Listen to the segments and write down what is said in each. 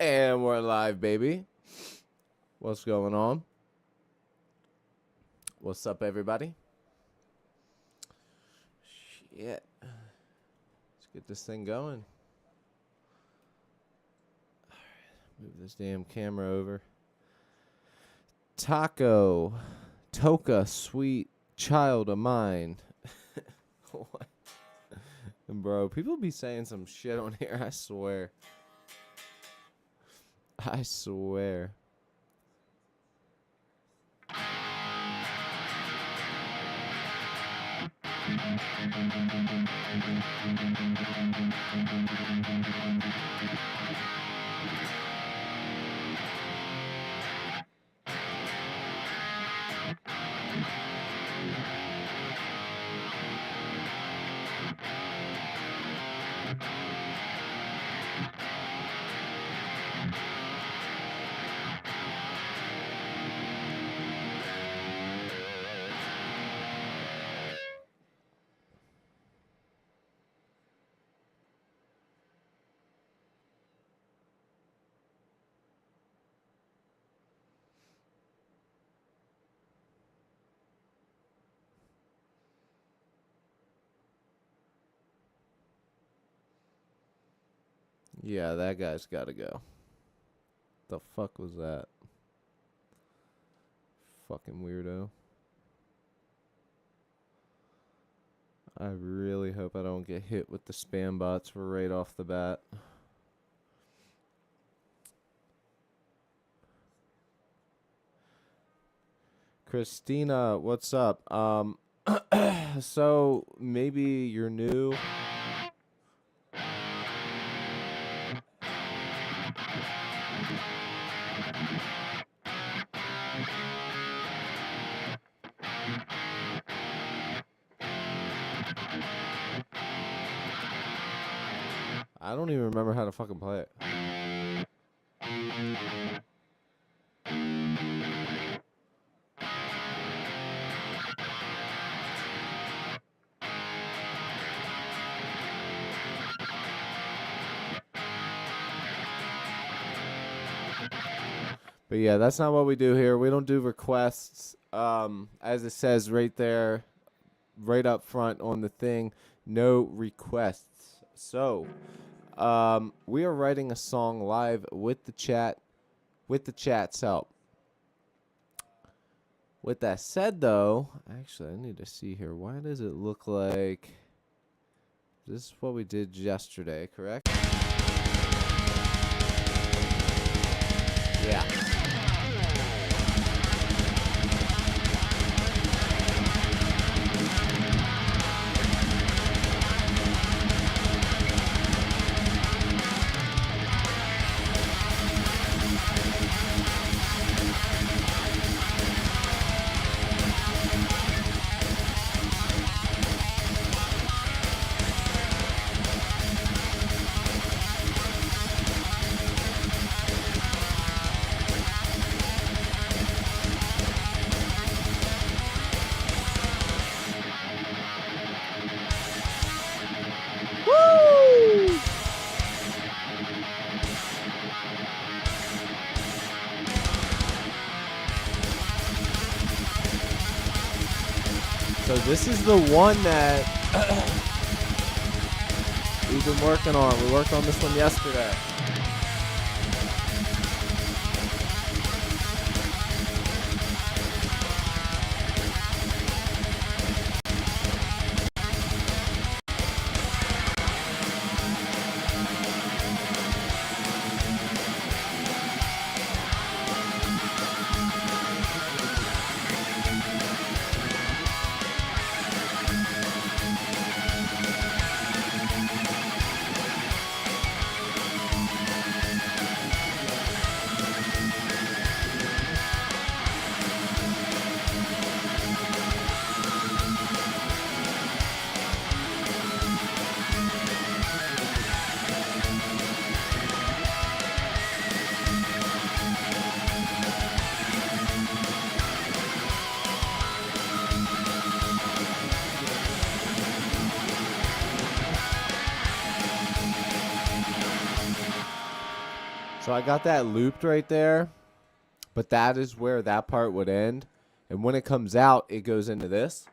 And we're live, baby. What's going on? What's up, everybody? Shit. Let's get this thing going. All right, move this damn camera over. Taco. Toka, sweet child of mine. What? Bro, people be saying some shit on here, I swear. I swear. Yeah, that guy's gotta go. The fuck was that? Fucking weirdo. I really hope I don't get hit with the spam bots right off the bat. Christina, what's up? So maybe you're new. I don't even remember how to fucking play it. But yeah, that's not what we do here. We don't do requests. As it says right there, right up front on the thing, no requests. So, we are writing a song live with the chat, with the chat's help. With that said, though, actually, I need to see here. Why does it look like this is what we did yesterday, correct? Yeah. So this is the one that we've been working on. We worked on this one yesterday. So I got that looped right there, but that is where that part would end. And when it comes out, it goes into this.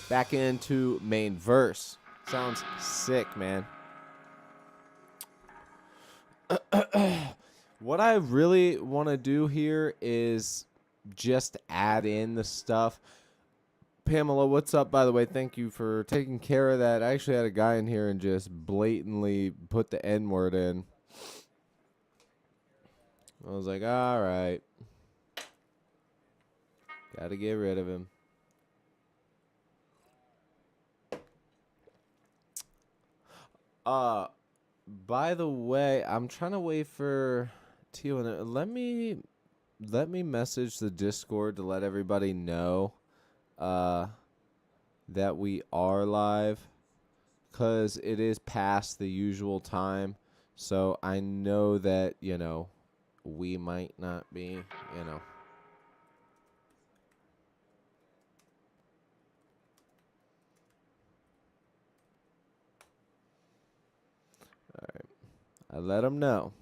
Back into main verse. Sounds sick, man. What I really want to do here is just add in the stuff. Pamela, what's up, by the way? Thank you for taking care of that. I actually had a guy in here and just blatantly put the N-word in. I was like, all right. Got to get rid of him. By the way, I'm trying to wait for Tio. Let me message the Discord to let everybody know that we are live, because it is past the usual time. So I know that, you know, we might not be, you know. All right. I let them know.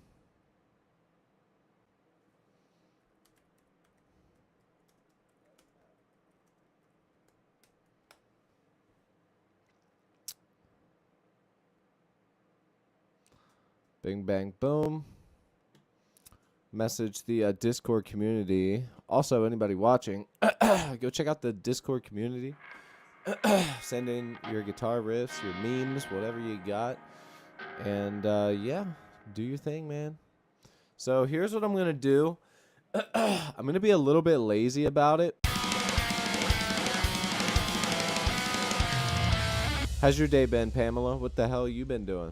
Bing, bang, boom. Message the Discord community. Also, anybody watching, go check out the Discord community. Send in your guitar riffs, your memes, whatever you got. And, yeah, do your thing, man. So here's what I'm going to do. I'm going to be a little bit lazy about it. How's your day been, Pamela? What the hell you been doing?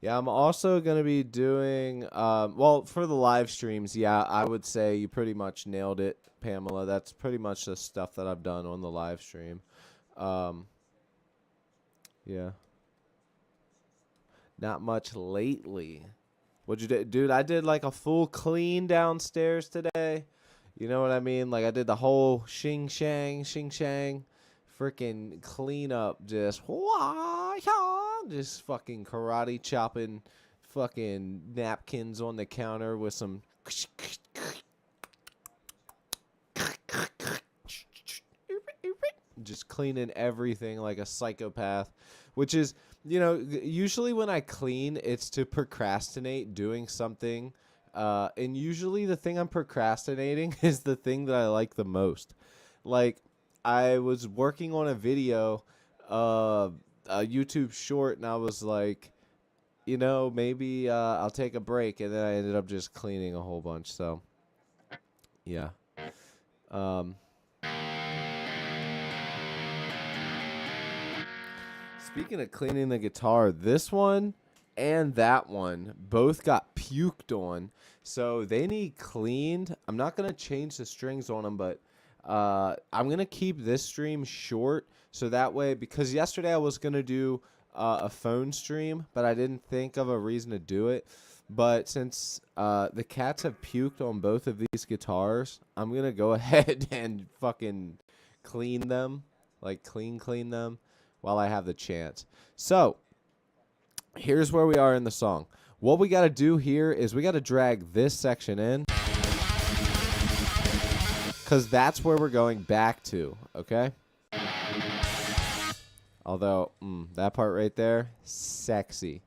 Yeah, I'm also going to be doing, well, for the live streams, yeah, I would say you pretty much nailed it, Pamela. That's pretty much the stuff that I've done on the live stream. Yeah. Not much lately. What'd you do? Dude, I did like a full clean downstairs today. You know what I mean? Like I did the whole shing shang, freaking clean up, just fucking karate chopping fucking napkins on the counter with some just cleaning everything like a psychopath, which is, you know, usually when I clean, it's to procrastinate doing something. And usually the thing I'm procrastinating is the thing that I like the most. Like, I was working on a video, a YouTube short, and I was like, you know, maybe I'll take a break. And then I ended up just cleaning a whole bunch. So, yeah. Speaking of cleaning the guitar, this one and that one both got puked on, so they need cleaned. I'm not going to change the strings on them, but I'm going to keep this stream short, so that way, because yesterday I was going to do a phone stream, but I didn't think of a reason to do it. But since the cats have puked on both of these guitars, I'm going to go ahead and fucking clean them, like clean them, while I have the chance. So, here's where we are in the song. What we got to do here is we got to drag this section in, because that's where we're going back to, okay? Although, that part right there, sexy.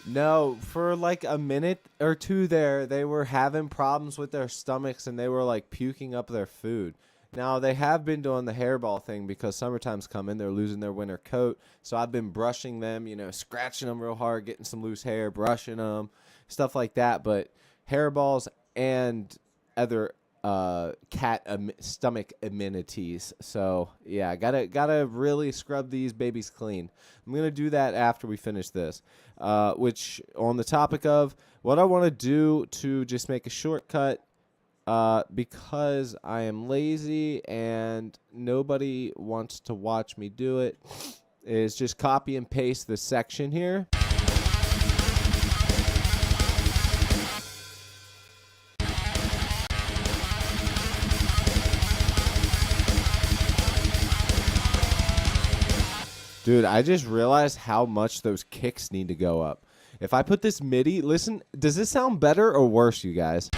No, for like a minute or two there, they were having problems with their stomachs and they were like puking up their food. Now, they have been doing the hairball thing because summertime's coming. They're losing their winter coat. So I've been brushing them, you know, scratching them real hard, getting some loose hair, brushing them, stuff like that. But hairballs and cat stomach amenities. So yeah, gotta really scrub these babies clean. I'm gonna do that after we finish this. Which on the topic of what I want to do to just make a shortcut, because I am lazy and nobody wants to watch me do it, is just copy and paste this section here. Dude, I just realized how much those kicks need to go up. If I put this MIDI, listen, does this sound better or worse, you guys?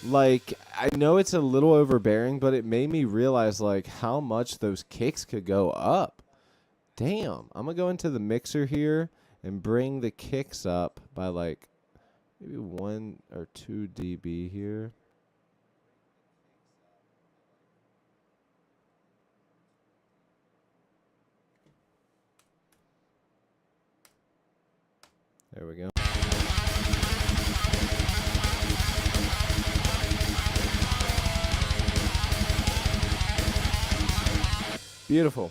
Like, I know it's a little overbearing, but it made me realize, like, how much those kicks could go up. Damn. I'm going to go into the mixer here and bring the kicks up by, like, maybe 1 or 2 dB here. There we go. Beautiful.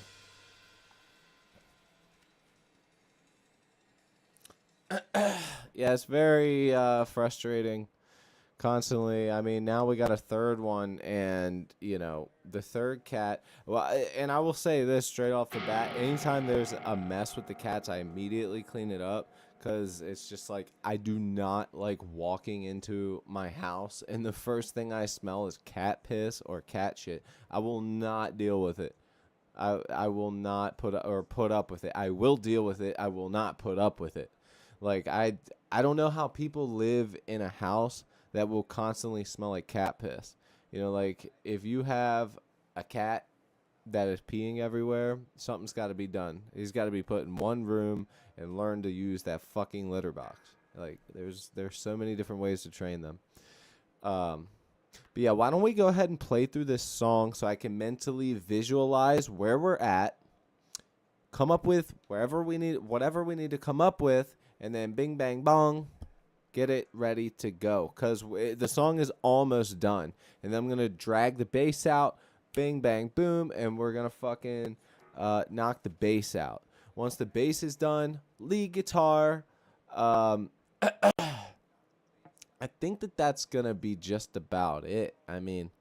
Yeah, it's very frustrating constantly. I mean, now we got a third one, and, you know, the third cat. Well, and I will say this straight off the bat. Anytime there's a mess with the cats, I immediately clean it up, because it's just like I do not like walking into my house and the first thing I smell is cat piss or cat shit. I will not deal with it. I will not put up with it. I will deal with it. I will not put up with it. Like, I don't know how people live in a house that will constantly smell like cat piss. You know, like, if you have a cat that is peeing everywhere, something's got to be done. He's got to be put in one room and learn to use that fucking litter box. Like, there's so many different ways to train them. But yeah, why don't we go ahead and play through this song so I can mentally visualize where we're at, come up with whatever we need to come up with, and then bing, bang, bong, get it ready to go. Because the song is almost done. And then I'm going to drag the bass out, bing, bang, boom, and we're going to fucking knock the bass out. Once the bass is done, lead guitar. I think that's going to be just about it. I mean,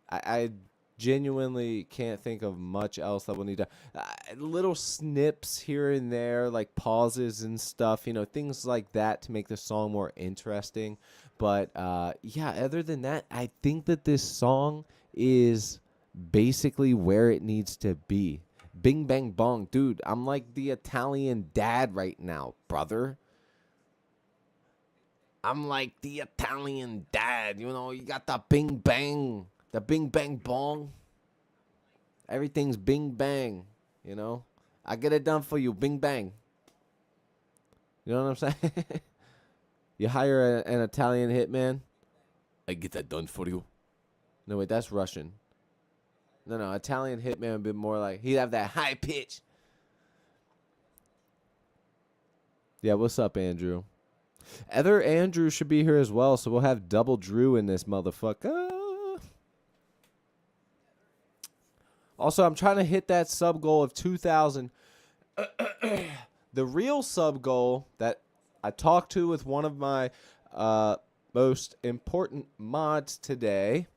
I genuinely can't think of much else that we'll need to. Little snips here and there, like pauses and stuff, you know, things like that to make the song more interesting. But yeah, other than that, I think that this song is basically where it needs to be. Bing, bang, bong. Dude, I'm like the Italian dad right now, brother. I'm like the Italian dad, you know, you got the bing bang, the bing bang bong. Everything's bing bang, you know. I get it done for you, bing bang. You know what I'm saying? You hire an Italian hitman, I get that done for you. No, wait, that's Russian. No, Italian hitman would be more like, he'd have that high pitch. Yeah, what's up, Andrew? Other Andrew should be here as well, so we'll have double Drew in this motherfucker. Also, I'm trying to hit that sub goal of 2,000. The real sub goal that I talked to with one of my most important mods today,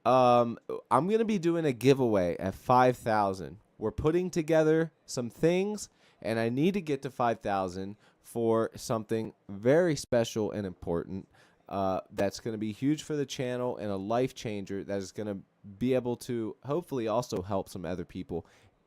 I'm going to be doing a giveaway at 5,000. We're putting together some things, and I need to get to 5,000 for something very special and important that's going to be huge for the channel and a life changer that is going to be able to hopefully also help some other people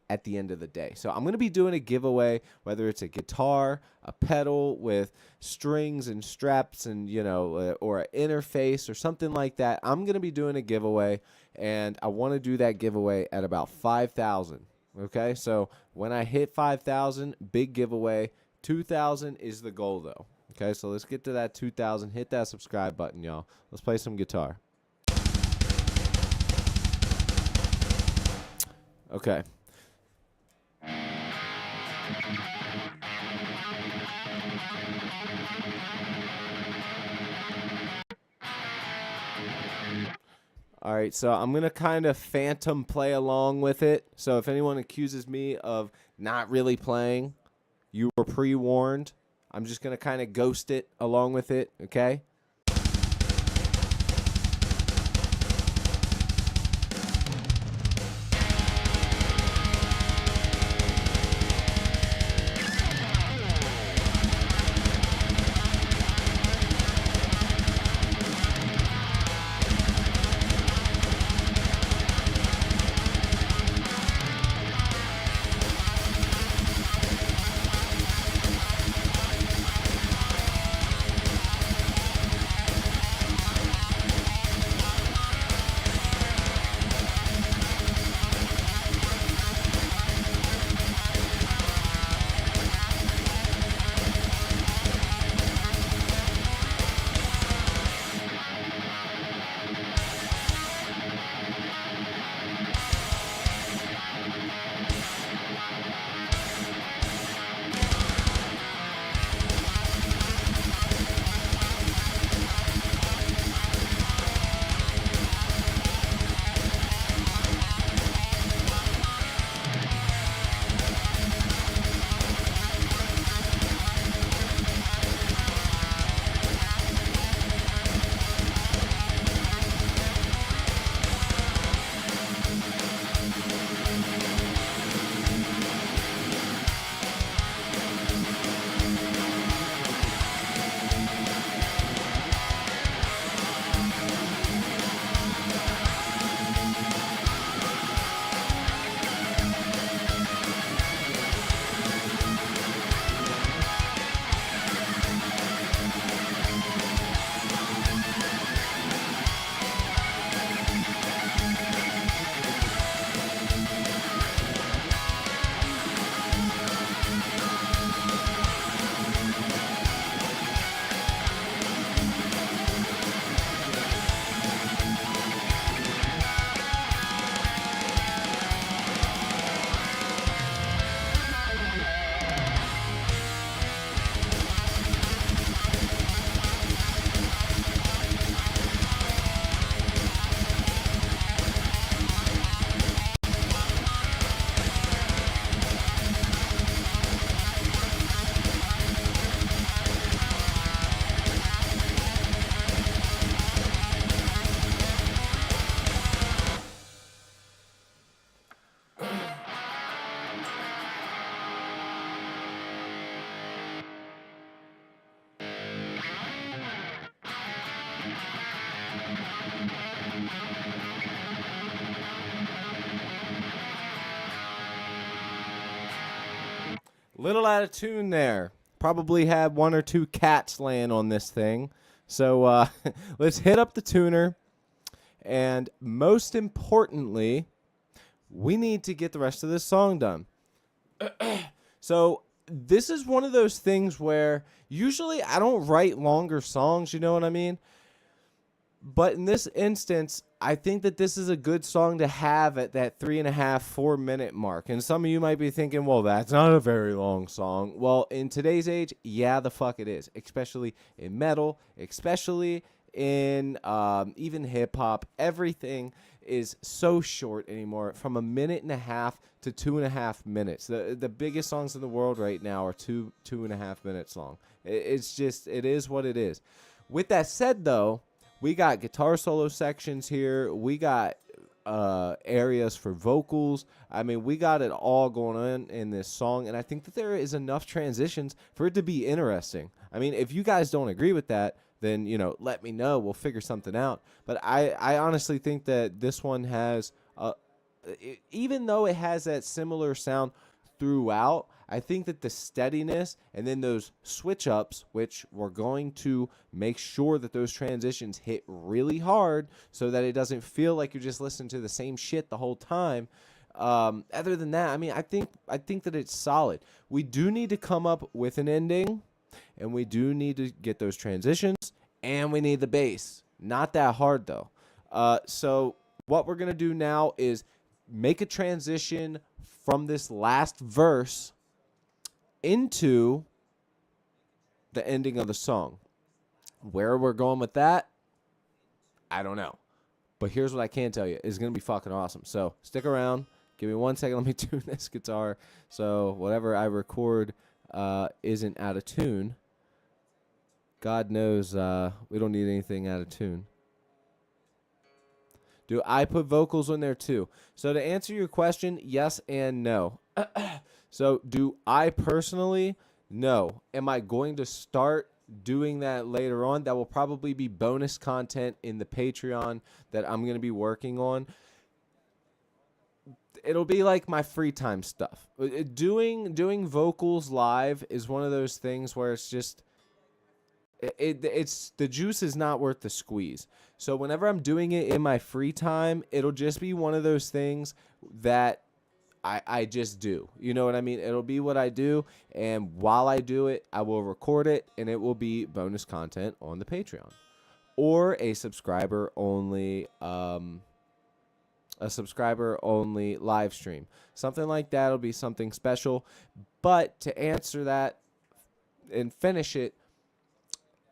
at the end of the day. So I'm going to be doing a giveaway, whether it's a guitar, a pedal with strings and straps and, you know, or an interface or something like that. I'm going to be doing a giveaway, and I want to do that giveaway at about 5,000. Okay, so when I hit 5,000, big giveaway. 2,000 is the goal, though. Okay, so let's get to that 2,000. Hit that subscribe button, y'all. Let's play some guitar. Okay. All right, so I'm going to kind of phantom play along with it. So if anyone accuses me of not really playing, you were pre-warned. I'm just going to kind of ghost it along with it, okay? Little out of tune there. Probably had one or two cats laying on this thing. So let's hit up the tuner. And most importantly, we need to get the rest of this song done. So this is one of those things where usually I don't write longer songs, you know what I mean? But in this instance, I think that this is a good song to have at that 3.5, 4 minute mark. And some of you might be thinking, well, that's not a very long song. Well, in today's age, yeah, the fuck it is. Especially in metal, especially in even hip hop. Everything is so short anymore, from 1.5 minutes to 2.5 minutes. The biggest songs in the world right now are 2.5 minutes long. It's just, it is what it is. With that said, though, we got guitar solo sections here. We got areas for vocals. I mean, we got it all going on in this song, and I think that there is enough transitions for it to be interesting. I mean, if you guys don't agree with that, then, you know, let me know. We'll figure something out. But I honestly think that this one has, even though it has that similar sound throughout, I think that the steadiness and then those switch ups, which we're going to make sure that those transitions hit really hard so that it doesn't feel like you're just listening to the same shit the whole time. Other than that, I mean, I think that it's solid. We do need to come up with an ending, and we do need to get those transitions, and we need the bass. Not that hard though. So what we're gonna do now is make a transition from this last verse into the ending of the song. Where we're going with that, I don't know. But here's what I can tell you. It's going to be fucking awesome. So stick around. Give me 1 second. Let me tune this guitar. So whatever I record isn't out of tune. God knows we don't need anything out of tune. Do I put vocals in there too? So to answer your question, yes and no. So do I personally? No. Am I going to start doing that later on? That will probably be bonus content in the Patreon that I'm going to be working on. It'll be like my free time stuff. Doing vocals live is one of those things where it's just it's the juice is not worth the squeeze. So whenever I'm doing it in my free time, it'll just be one of those things that I just do. You know what I mean? It'll be what I do, and while I do it, I will record it, and it will be bonus content on the Patreon or a subscriber only live stream. Something like that will be something special. But to answer that and finish it,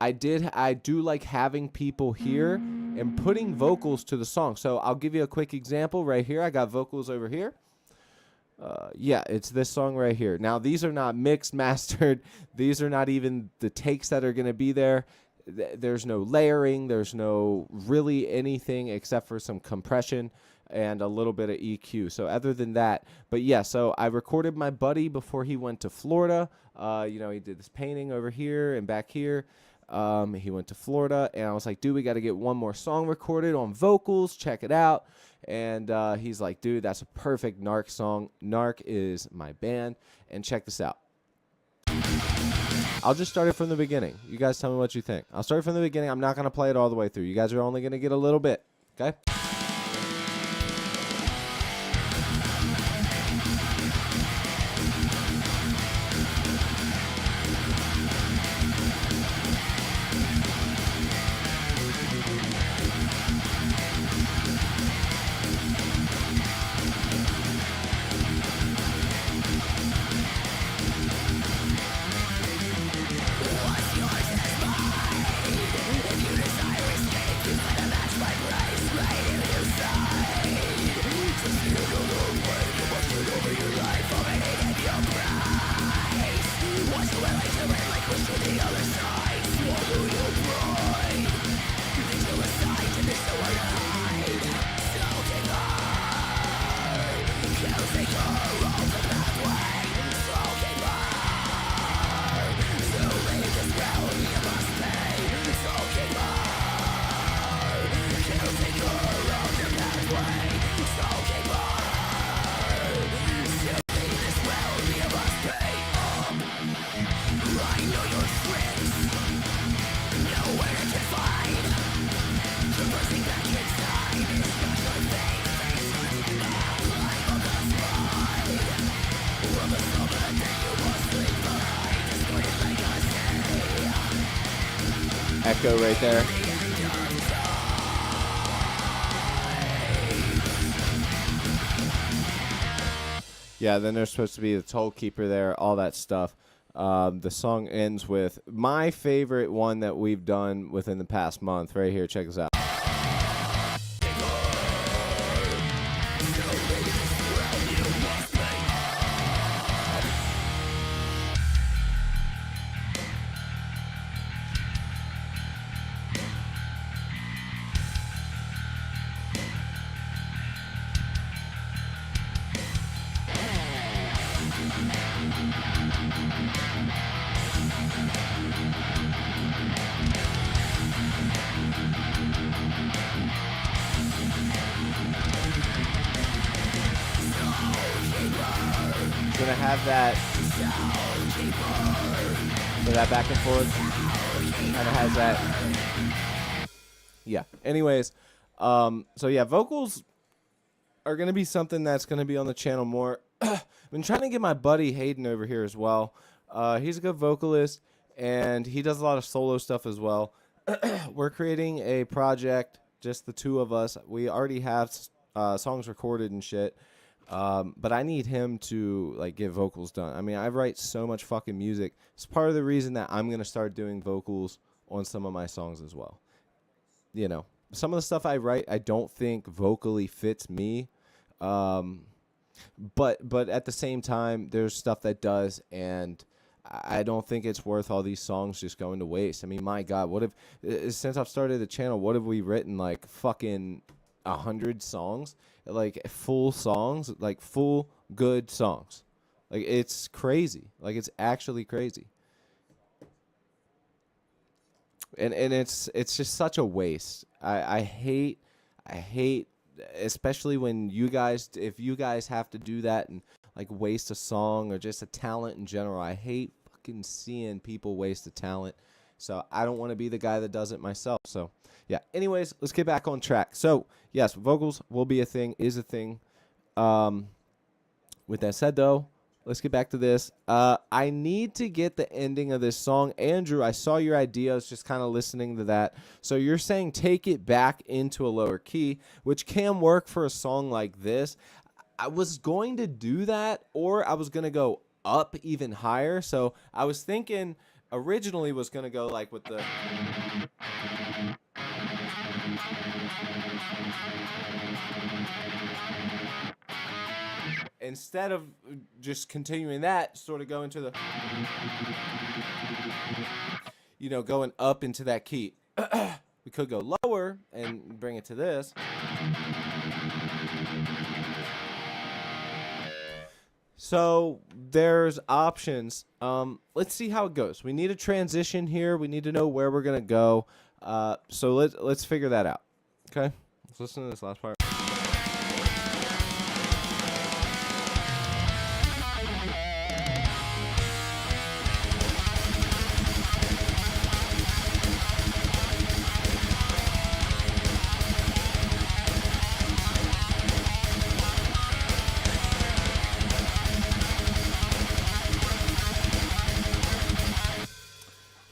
I do like having people here and putting vocals to the song. So I'll give you a quick example right here. I got vocals over here. Yeah, it's this song right here. Now, these are not mixed, mastered. These are not even the takes that are going to be there. There's no layering. There's no really anything except for some compression and a little bit of EQ. So other than that, but yeah, so I recorded my buddy before he went to Florida. He did this painting over here and back here. He went to Florida, and I was like, dude, we got to get one more song recorded on vocals. Check it out. And he's like, dude, that's a perfect Narc song. Narc is my band. And check this out. I'll just start it from the beginning. You guys tell me what you think. I'll start from the beginning. I'm not going to play it all the way through. You guys are only going to get a little bit. Okay? Echo right there. Yeah, then there's supposed to be the toll keeper there, all that stuff. The song ends with my favorite one that we've done within the past month. Right here, check this out. Gonna have that so that back and forth kind of has that. Yeah. Anyways, so yeah, vocals are gonna be something that's gonna be on the channel more. I've been trying to get my buddy Hayden over here as well. He's a good vocalist and he does a lot of solo stuff as well. We're creating a project, just the two of us. We already have songs recorded and shit. But I need him to like get vocals done. I mean, I write so much fucking music. It's part of the reason that I'm gonna start doing vocals on some of my songs as well. You know, some of the stuff I write, I don't think vocally fits me. Um, but at the same time, there's stuff that does, and I don't think it's worth all these songs just going to waste. I mean, my God, what if since I've started the channel, what have we written? Like fucking 100 songs, like full songs, like full good songs. Like it's crazy. Like it's actually crazy. And it's just such a waste. I hate especially when you guys if you guys have to do that and like waste a song or just a talent in general. I hate fucking seeing people waste a talent. So I don't want to be the guy that does it myself. So yeah. Anyways, let's get back on track. So yes, vocals will be a thing, is a thing. Um with that said, though, let's get back to this. I need to get the ending of this song. Andrew, I saw your idea. I was just kind of listening to that. So you're saying take it back into a lower key, which can work for a song like this. I was going to do that, or I was going to go up even higher. So I was thinking originally was going to go like with the... Instead of just continuing that, sort of go into the, going up into that key. We could go lower and bring it to this. So there's options. Let's see how it goes. We need a transition here. We need to know where we're gonna go. So let's figure that out. Okay, let's listen to this last part.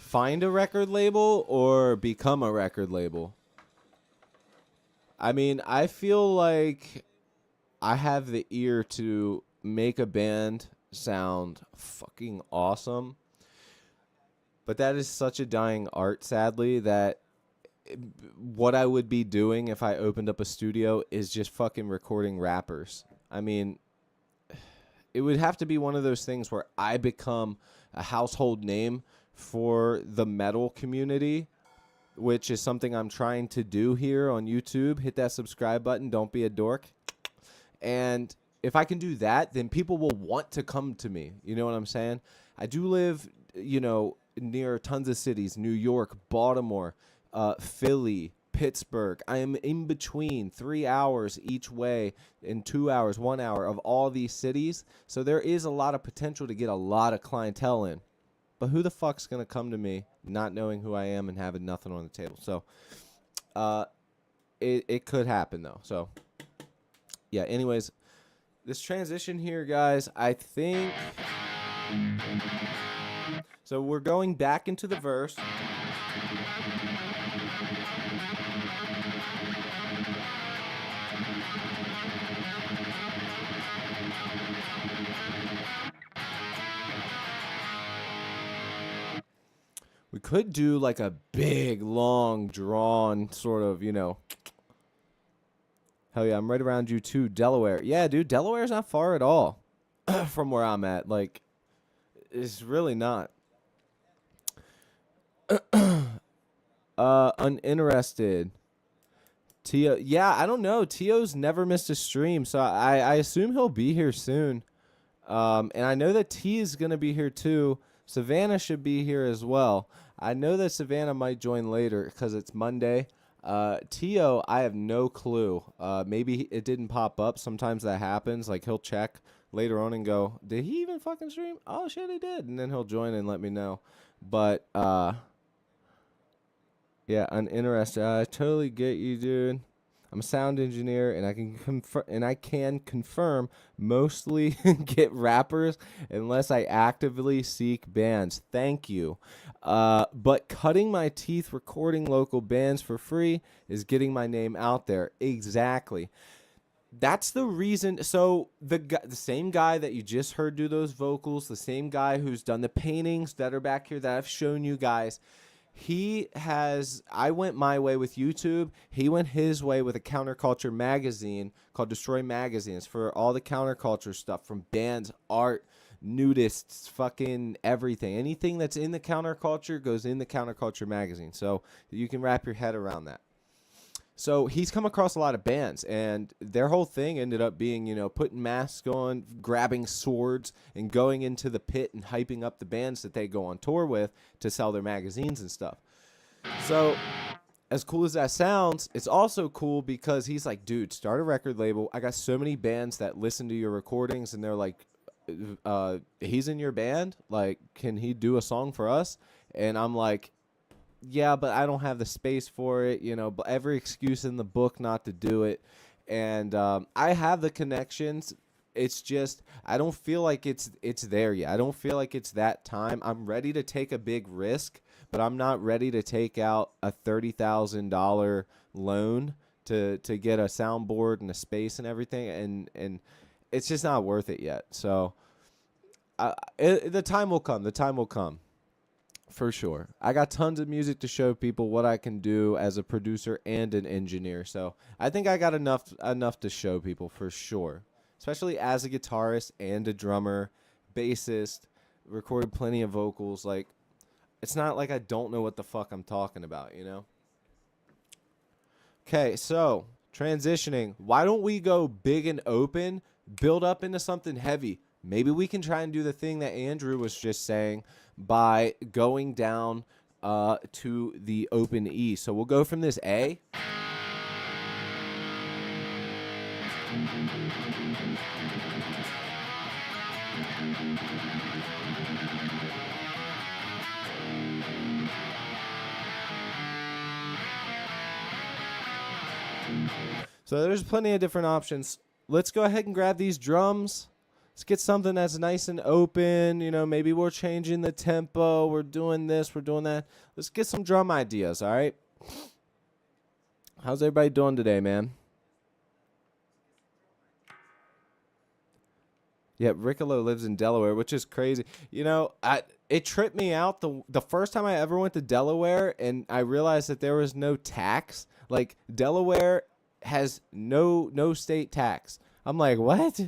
Find a record label or become a record label? I mean, I feel like I have the ear to make a band sound fucking awesome. But that is such a dying art, sadly, that what I would be doing if I opened up a studio is just fucking recording rappers. I mean, it would have to be one of those things where I become a household name for the metal community, which is something I'm trying to do here on YouTube. Hit that subscribe button. Don't be a dork. And if I can do that, then people will want to come to me. You know what I'm saying? I do live, near tons of cities: New York, Baltimore, Philly, Pittsburgh. I am in between 3 hours each way in 2 hours, 1 hour of all these cities. So there is a lot of potential to get a lot of clientele in. But who the fuck's going to come to me not knowing who I am and having nothing on the table? So it could happen, though. So, yeah, anyways, this transition here, guys, I think... So we're going back into the verse. We could do like a big, long, drawn sort of, hell yeah, I'm right around you too, Delaware. Yeah, dude, Delaware's not far at all from where I'm at. Like, it's really not. Uninterested. Tio, yeah, I don't know. Tio's never missed a stream, so I assume he'll be here soon. And I know that T is going to be here too. Savannah should be here as well. I know that Savannah might join later because it's Monday. Tio, I have no clue. Maybe it didn't pop up. Sometimes that happens. Like, he'll check later on and go, did he even fucking stream? Oh, shit, he did. And then he'll join and let me know. But, yeah, uninterested. I totally get you, dude. I'm a sound engineer, and I can confirm mostly get rappers unless I actively seek bands. Thank you. But cutting my teeth recording local bands for free is getting my name out there. Exactly. That's the reason. So the same guy that you just heard do those vocals, the same guy who's done the paintings that are back here that I've shown you guys, he has. I went my way with YouTube. He went his way with a counterculture magazine called Destroy Magazines for all the counterculture stuff from bands, art, nudists, fucking everything. Anything that's in the counterculture goes in the counterculture magazine. So you can wrap your head around that. So he's come across a lot of bands, and their whole thing ended up being, putting masks on, grabbing swords, and going into the pit and hyping up the bands that they go on tour with to sell their magazines and stuff. So, as cool as that sounds, it's also cool because he's like, dude, start a record label. I got so many bands that listen to your recordings, and they're like, he's in your band? Like, can he do a song for us? And I'm like, yeah, but I don't have the space for it, but every excuse in the book not to do it. And I have the connections. It's just I don't feel like it's there yet. I don't feel like it's that time. I'm ready to take a big risk, but I'm not ready to take out a $30,000 loan to get a soundboard and a space and everything, and it's just not worth it yet. So the time will come. The time will come. For sure. I got tons of music to show people what I can do as a producer and an engineer. So I think I got enough to show people for sure. Especially as a guitarist and a drummer, bassist, recorded plenty of vocals. Like, it's not like I don't know what the fuck I'm talking about, Okay, so transitioning. Why don't we go big and open, build up into something heavy? Maybe we can try and do the thing that Andrew was just saying by going down to the open E. So we'll go from this A. So there's plenty of different options. Let's go ahead and grab these drums. Let's get something that's nice and open. Maybe we're changing the tempo. We're doing this. We're doing that. Let's get some drum ideas, all right? How's everybody doing today, man? Yeah, Riccolo lives in Delaware, which is crazy. It tripped me out the first time I ever went to Delaware, and I realized that there was no tax. Like, Delaware has no state tax. I'm like, what?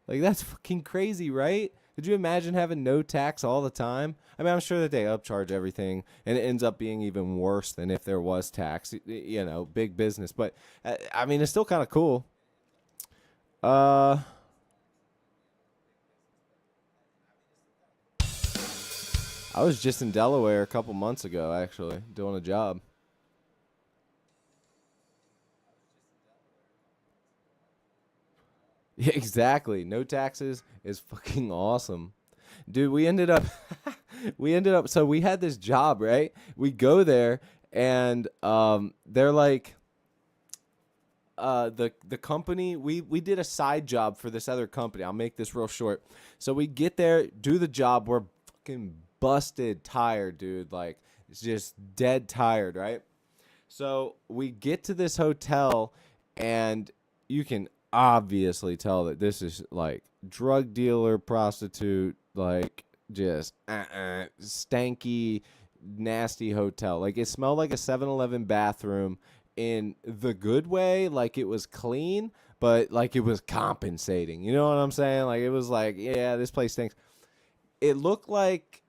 Like, that's fucking crazy, right? Could you imagine having no tax all the time? I mean, I'm sure that they upcharge everything, and it ends up being even worse than if there was tax. Big business. But, I mean, it's still kind of cool. I was just in Delaware a couple months ago, actually, doing a job. Yeah, exactly. No taxes is fucking awesome. Dude, so we had this job, right? We go there and they're like the company we did a side job for this other company. I'll make this real short. So we get there, do the job, we're fucking busted tired, dude. Like, it's just dead tired, right? So we get to this hotel and you can obviously tell that this is like drug dealer, prostitute, like just stanky, nasty hotel. Like, it smelled like a 7-Eleven bathroom in the good way. Like, it was clean, but like it was compensating. You know what I'm saying? Like, it was like, yeah, this place stinks. It looked like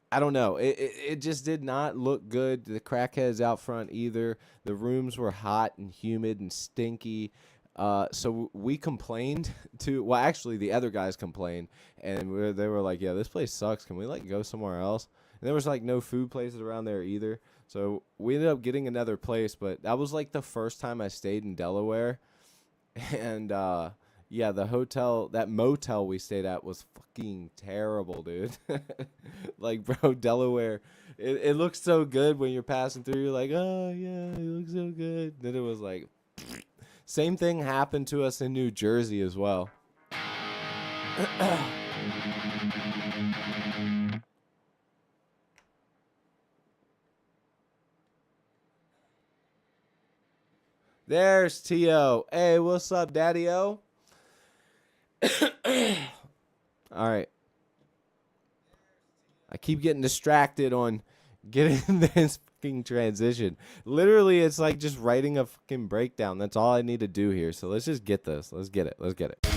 I don't know. It just did not look good. The crackheads out front either. The rooms were hot and humid and stinky. So we complained to. Well, actually, the other guys complained, and they were like, "Yeah, this place sucks. Can we like go somewhere else?" And there was like no food places around there either. So we ended up getting another place. But that was like the first time I stayed in Delaware, and yeah, that motel we stayed at was fucking terrible, dude. Like, bro, Delaware, it looks so good when you're passing through. You're like, oh, yeah, it looks so good. Then it was like, same thing happened to us in New Jersey as well. There's T.O. Hey, what's up, Daddy-O? All right. I keep getting distracted on getting this fucking transition. Literally, it's like just writing a fucking breakdown. That's all I need to do here. So let's just get this. Let's get it. Let's get it.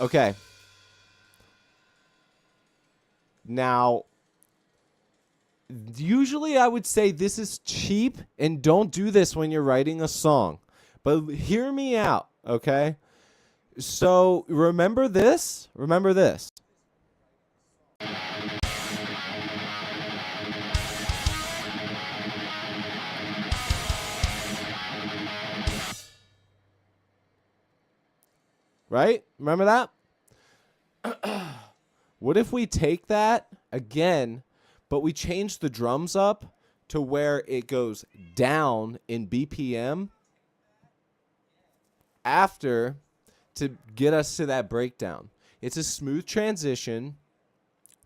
Okay. Now, usually I would say this is cheap and don't do this when you're writing a song. But hear me out, okay? So remember this? Remember this. Right? Remember that? What if we take that again, but we change the drums up to where it goes down in BPM after to get us to that breakdown? It's a smooth transition.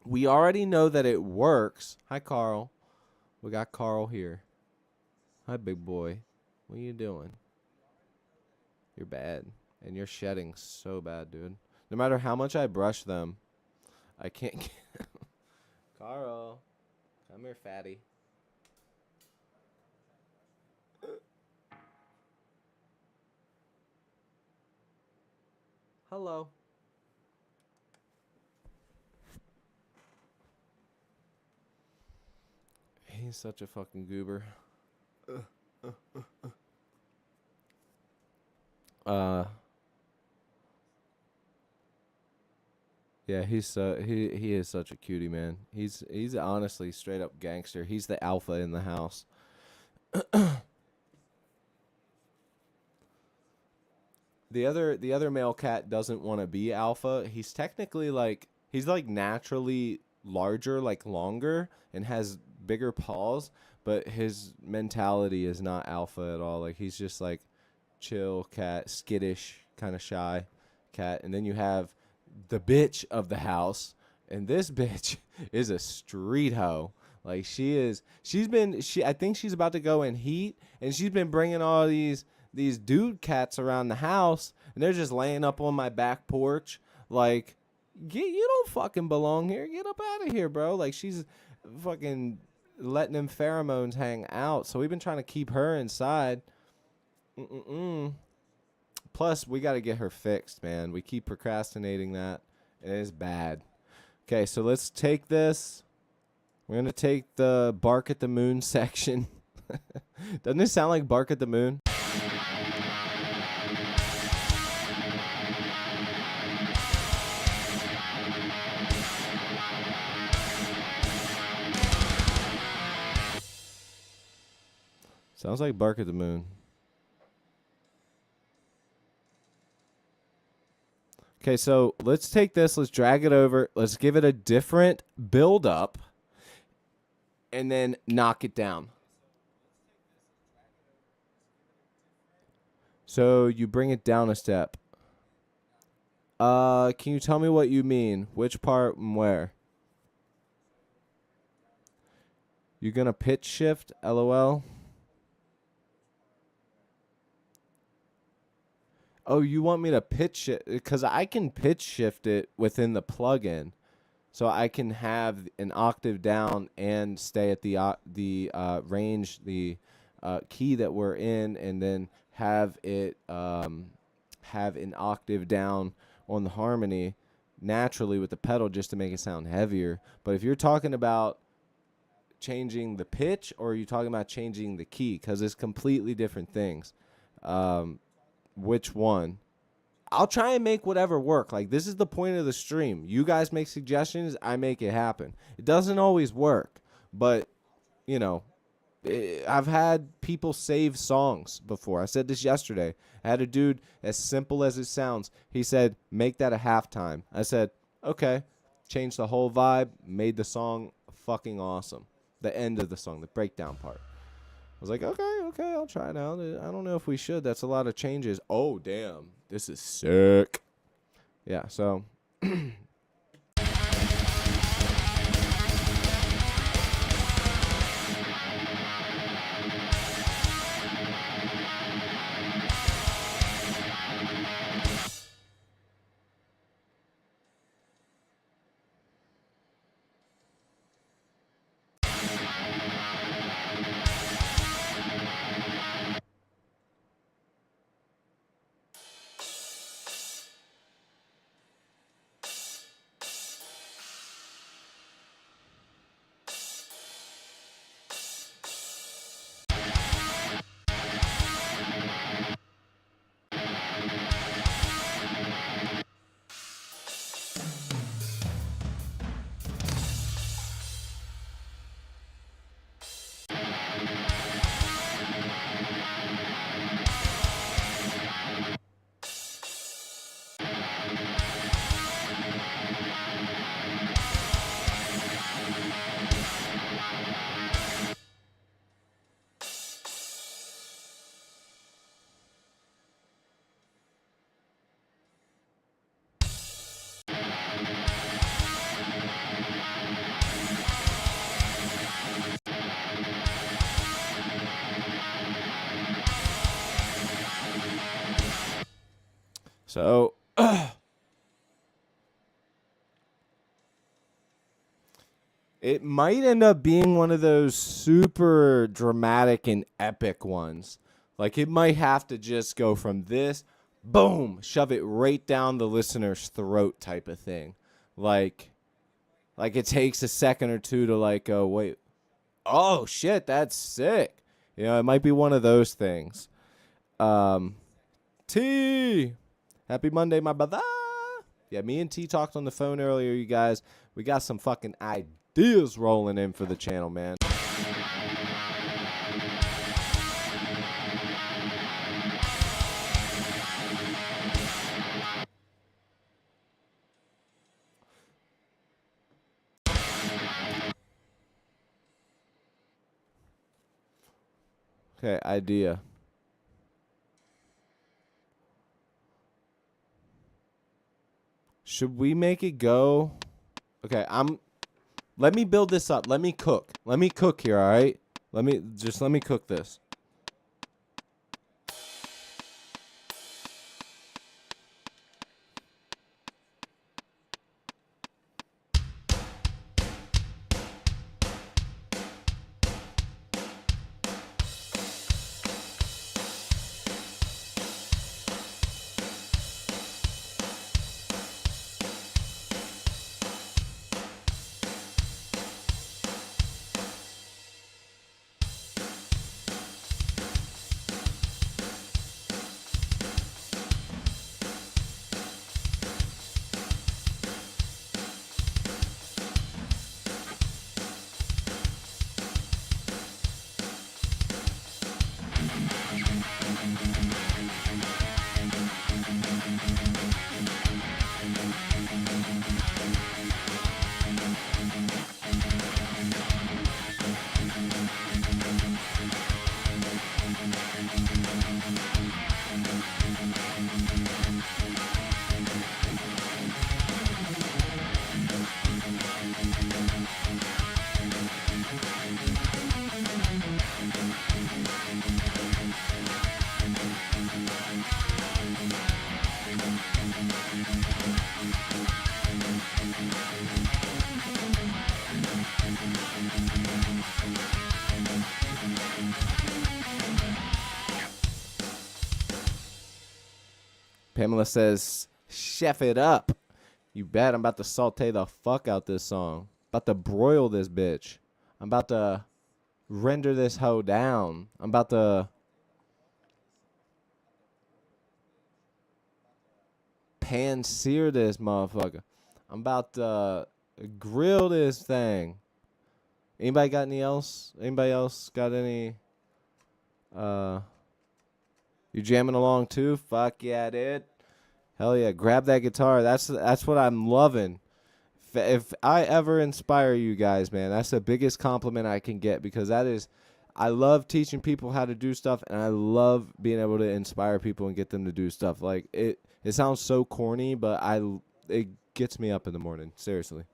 We already know that it works. Hi, Carl. We got Carl here. Hi, big boy. What are you doing? You're bad. And you're shedding so bad, dude. No matter how much I brush them, I can't get Carl, come here, fatty. Hello. He's such a fucking goober. Yeah, he is such a cutie, man. He's honestly straight up gangster. He's the alpha in the house. The other male cat doesn't want to be alpha. He's technically he's naturally larger, like longer, and has bigger paws, but his mentality is not alpha at all. Like he's just like chill cat, skittish, kind of shy cat. And then you have the bitch of the house, and this bitch is a street hoe. Like I think she's about to go in heat, and she's been bringing all these dude cats around the house, and they're just laying up on my back porch like, you don't fucking belong here. Get up out of here, bro. Like she's fucking letting them pheromones hang out. So we've been trying to keep her inside. Plus, we got to get her fixed, man. We keep procrastinating that, and it's bad. Okay, so let's take this. We're going to take the Bark at the Moon section. Doesn't it sound like Bark at the Moon? Sounds like Bark at the Moon. Okay, so let's take this. Let's drag it over. Let's give it a different build up and then knock it down. So you bring it down a step. Can you tell me what you mean? Which part and where? You're going to pitch shift, LOL? Oh, you want me to pitch it? Because I can pitch shift it within the plugin. So I can have an octave down and stay at the range, the key that we're in, and then have it have an octave down on the harmony naturally with the pedal just to make it sound heavier. But if you're talking about changing the pitch, or are you talking about changing the key? Because it's completely different things. Which one? I'll try and make whatever work. Like, this is the point of the stream. You guys make suggestions, I make it happen. It doesn't always work, but, you know, I've had people save songs before. I said this yesterday. I had a dude, as simple as it sounds, he said, make that a halftime. I said, okay. Changed the whole vibe, made the song fucking awesome. The end of the song, the breakdown part. I was like, okay, I'll try it out. I don't know if we should. That's a lot of changes. Oh, damn. This is sick. Yeah, so so it might end up being one of those super dramatic and epic ones. Like it might have to just go from this, boom, shove it right down the listener's throat type of thing. Like it takes a second or two to like go, wait, oh shit, that's sick. You know, it might be one of those things. T, happy Monday, my brother. Yeah, me and T talked on the phone earlier, you guys. We got some fucking ideas rolling in for the channel, man. Okay, idea. Should we make it go? Okay, let me build this up. Let me cook. Let me cook here, all right? Let me cook this. Pamela says, chef it up. You bet I'm about to saute the fuck out this song. About to broil this bitch. I'm about to render this hoe down. I'm about to pan sear this motherfucker. I'm about to grill this thing. Anybody got any else? Anybody else got any? You jamming along too? Fuck yeah, dude. Hell yeah, grab that guitar. That's what I'm loving. If I ever inspire you guys, man, that's the biggest compliment I can get, because I love teaching people how to do stuff, and I love being able to inspire people and get them to do stuff. Like, it It sounds so corny, but it gets me up in the morning. Seriously.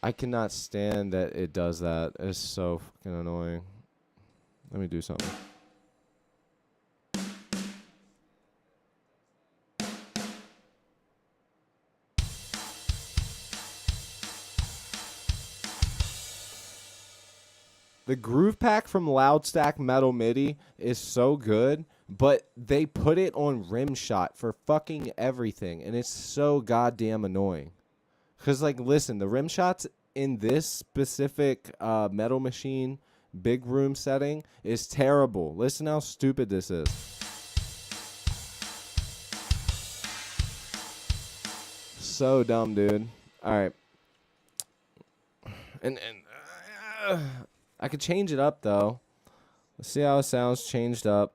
I cannot stand that it does that. It's so fucking annoying. Let me do something. The Groove Pack from Loudstack Metal MIDI is so good, but they put it on Rimshot for fucking everything, and it's so goddamn annoying. Because, like, listen, the Rimshots in this specific Metal Machine big room setting is terrible. Listen how stupid this is. So dumb, dude. All right. And I could change it up, though. Let's see how it sounds changed up.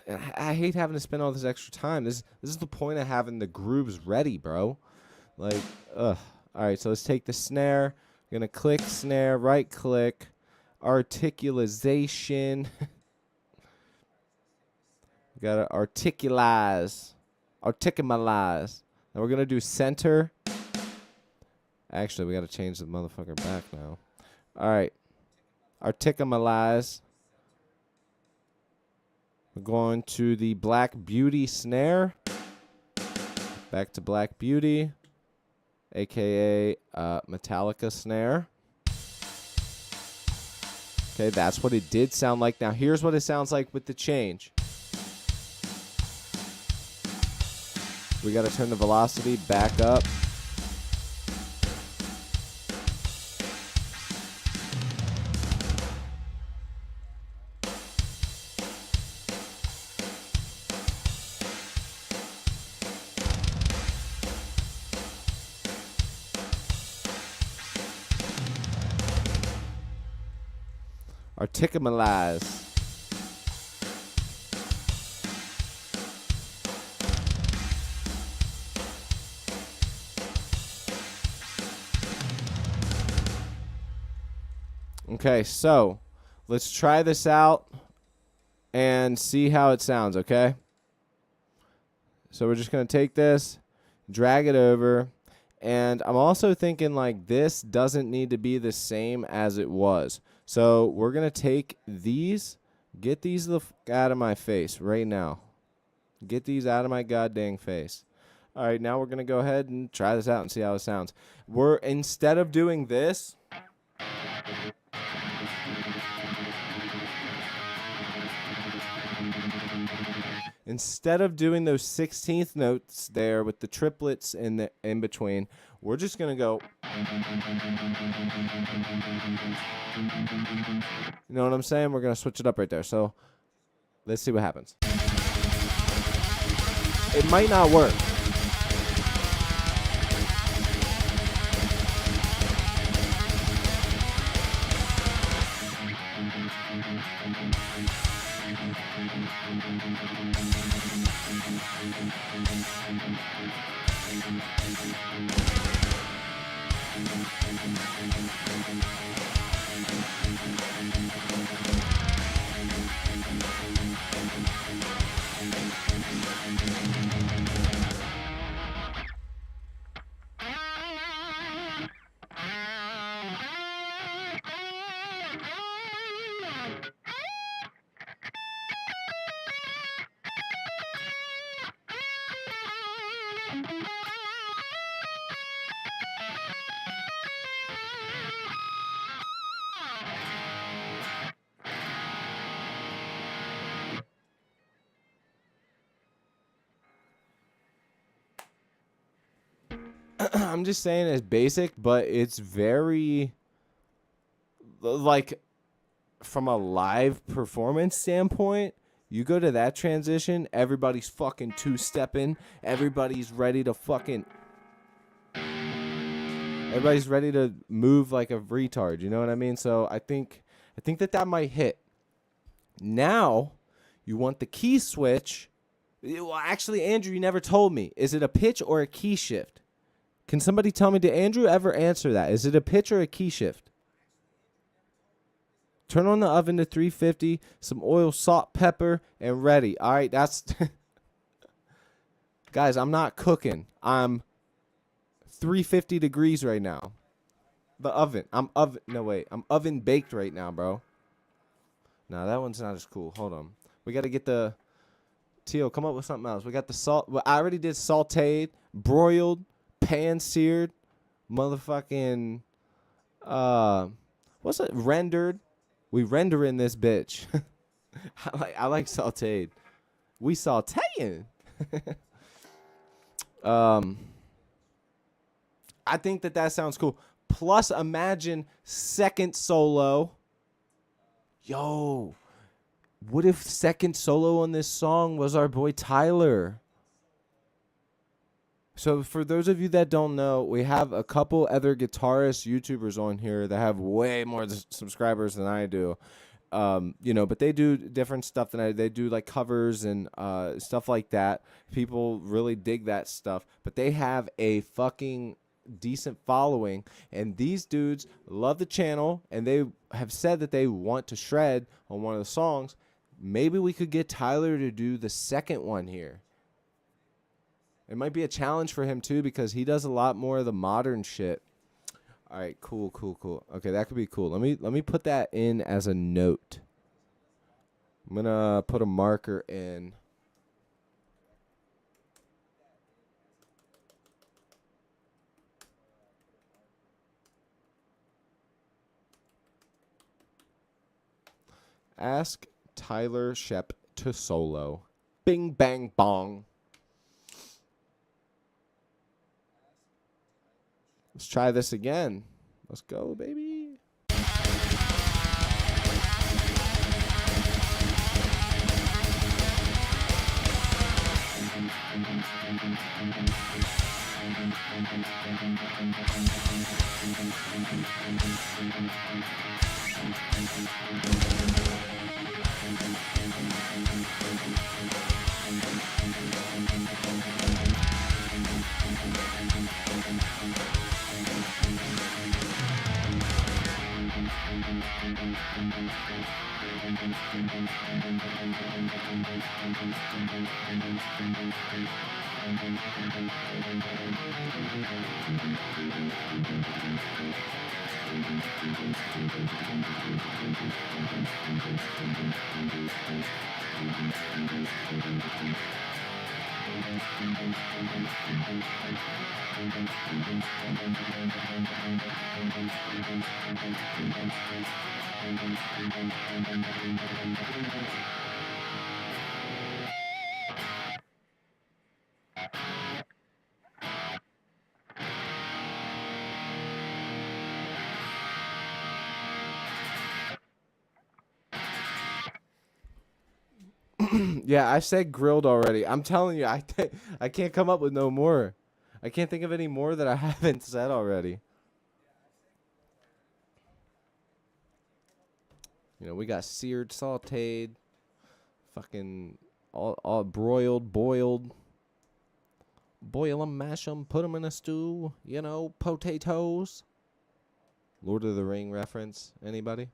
God, I hate having to spend all this extra time. This is the point of having the grooves ready, bro. Like, ugh. All right, so let's take the snare. We're going to click snare, right-click, articulation. We got to articulate. Now we're going to do center. Actually, we got to change the motherfucker back now. All right. Articulate. We're going to the Black Beauty snare. Back to Black Beauty, a.k.a. Metallica snare. Okay, that's what it did sound like. Now, here's what it sounds like with the change. We got to turn the velocity back up. Articulate. Okay, so let's try this out and see how it sounds, okay? So we're just going to take this, drag it over, and I'm also thinking like this doesn't need to be the same as it was. So we're going to take these, get these the fuck out of my face right now. Get these out of my goddamn face. All right, now we're going to go ahead and try this out and see how it sounds. Instead of doing this, instead of doing those 16th notes there with the triplets in between, we're just going to go. You know what I'm saying? We're going to switch it up right there. So let's see what happens. It might not work. I'm just saying it's basic, but it's very, like, from a live performance standpoint, you go to that transition, everybody's fucking two-stepping, everybody's ready to move like a retard, you know what I mean? So I think that might hit. Now, you want the key switch. Well, actually, Andrew, you never told me. Is it a pitch or a key shift? Can somebody tell me, did Andrew ever answer that? Is it a pitch or a key shift? Turn on the oven to 350, some oil, salt, pepper, and ready. All right, that's... Guys, I'm not cooking. I'm 350 degrees right now. The oven. I'm oven baked right now, bro. Nah, that one's not as cool. Hold on. We got to get the... Teal, come up with something else. We got the salt. Well, I already did sauteed, broiled, pan-seared, motherfucking... what's it? Rendered. We render in this bitch. I like sauteed. We sauteing. I think that sounds cool. Plus, imagine second solo. Yo, what if second solo on this song was our boy Tyler? So for those of you that don't know, we have a couple other guitarist YouTubers on here that have way more subscribers than I do. But they do different stuff than I do. They do like covers and stuff like that. People really dig that stuff, but they have a fucking decent following, and these dudes love the channel, and they have said that they want to shred on one of the songs. Maybe we could get Tyler to do the second one here. It might be a challenge for him too, because he does a lot more of the modern shit. All right, cool. Okay, that could be cool. Let me put that in as a note. I'm gonna put a marker in. Ask Tyler Shep to solo. Bing, bang, bong. Let's try this again. Let's go, baby. Yeah, I said grilled already. I'm telling you, I can't come up with no more. I can't think of any more that I haven't said already. We got seared, sauteed, fucking all broiled, boiled. Boil them, mash them, put them in a stew. Potatoes. Lord of the Ring reference. Anybody?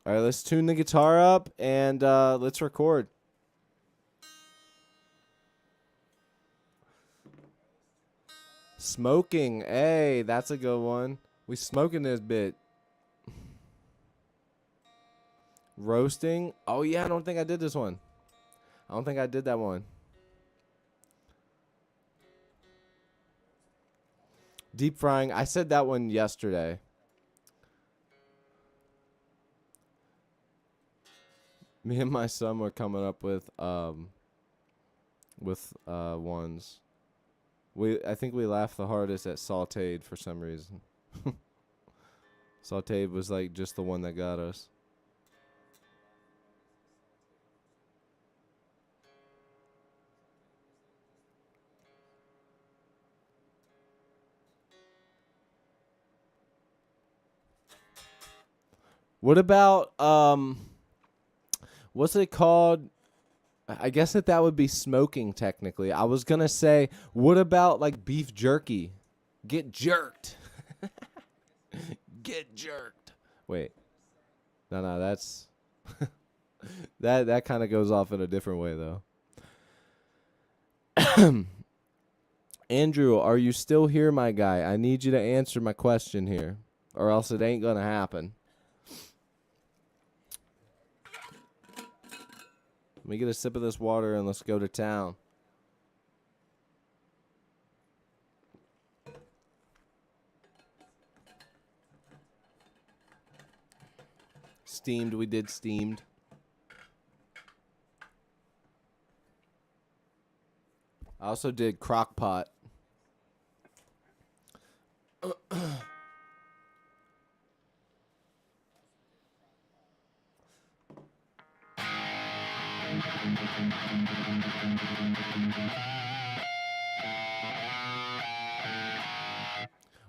All right, let's tune the guitar up and let's record. Smoking. Hey, that's a good one. We smoking this bit. Roasting. Oh, yeah, I don't think I did this one. I don't think I did that one. Deep frying. I said that one yesterday. Me and my son were coming up with ones. I think we laughed the hardest at sauteed for some reason. Sauteed was like just the one that got us. What about what's it called? I guess that would be smoking technically. I was gonna say, what about like beef jerky? Get jerked. Get jerked. Wait, no, that's that kind of goes off in a different way though. Andrew, are you still here, my guy? I need you to answer my question here, or else it ain't gonna happen. Let me get a sip of this water and let's go to town. Steamed, we did steamed. I also did crock pot.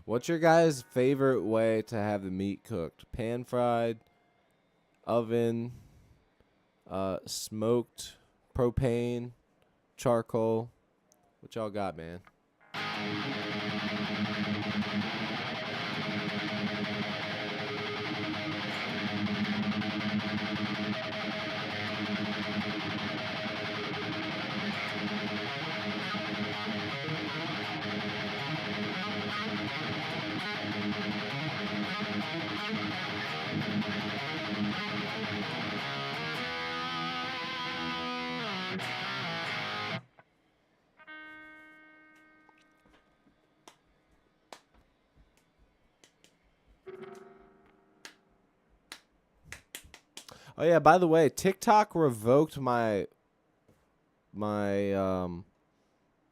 What's your guys' favorite way to have the meat cooked? Pan fried, oven, smoked, propane, charcoal. What y'all got, man? Oh yeah, by the way, TikTok revoked my my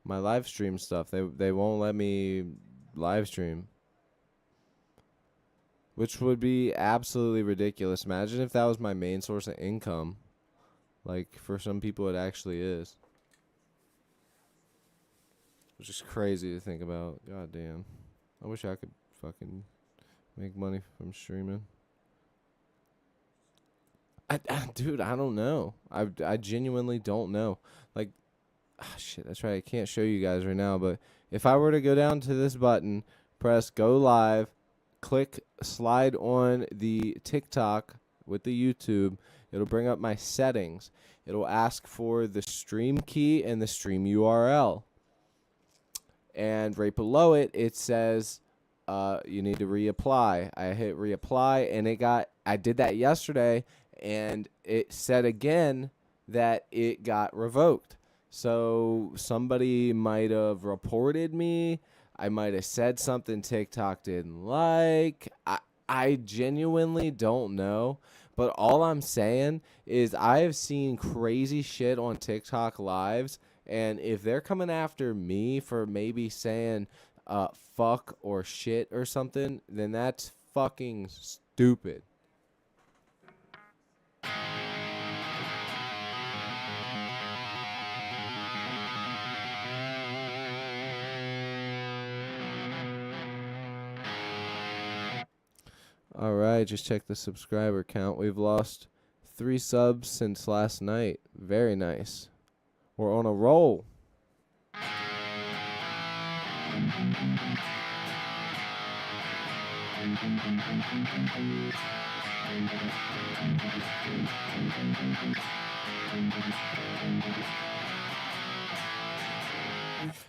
live stream stuff. They won't let me live stream. Which would be absolutely ridiculous. Imagine if that was my main source of income. Like for some people it actually is. Which is crazy to think about. God damn. I wish I could fucking make money from streaming. Dude, I don't know. I genuinely don't know. Like, shit, that's right. I can't show you guys right now, but if I were to go down to this button, press go live, click slide on the TikTok with the YouTube, it'll bring up my settings. It'll ask for the stream key and the stream URL. And right below it, it says you need to reapply. I hit reapply, and I did that yesterday, and it said again that it got revoked. So somebody might have reported me. I might have said something TikTok didn't like. I genuinely don't know. But all I'm saying is I have seen crazy shit on TikTok lives. And if they're coming after me for maybe saying fuck or shit or something, then that's fucking stupid. All right, just check the subscriber count. We've lost 3 subs since last night. Very nice. We're on a roll.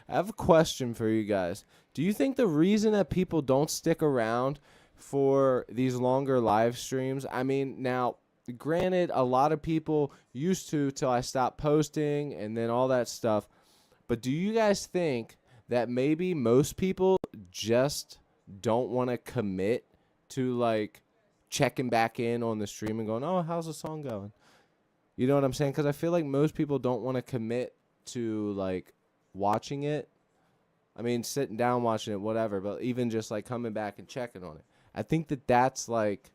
I have a question for you guys. Do you think the reason that people don't stick around for these longer live streams, I mean, now, granted, a lot of people used to till I stopped posting and then all that stuff, but do you guys think that maybe most people just don't want to commit to, like, checking back in on the stream and going, oh, how's the song going? You know what I'm saying? Because I feel like most people don't want to commit to, like, watching it. I mean, sitting down watching it, whatever, but even just, like, coming back and checking on it. I think that that's, like,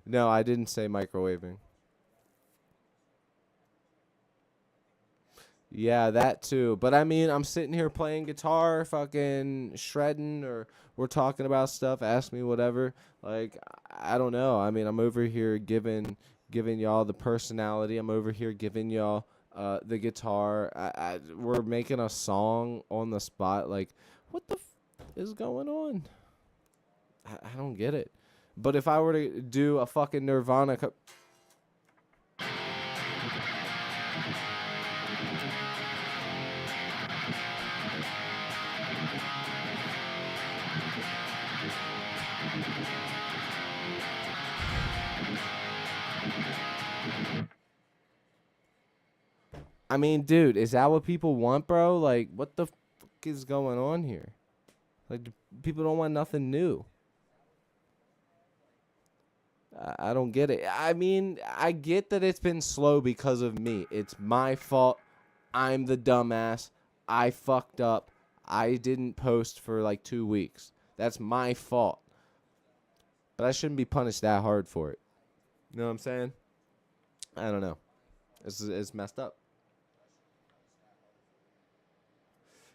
no, I didn't say microwaving. Yeah, that too. But I mean, I'm sitting here playing guitar, fucking shredding, or we're talking about stuff. Ask me whatever. Like, I don't know. I mean, I'm over here giving y'all the personality. I'm over here giving y'all the guitar. We're making a song on the spot. Like, what the is going on? I don't get it. But if I were to do a fucking Nirvana, I mean, dude, is that what people want, bro? Like, what the fuck is going on here? Like, people don't want nothing new. I don't get it. I mean, I get that it's been slow because of me. It's my fault. I'm the dumbass. I fucked up. I didn't post for like 2 weeks. That's my fault. But I shouldn't be punished that hard for it. You know what I'm saying? I don't know. It's messed up.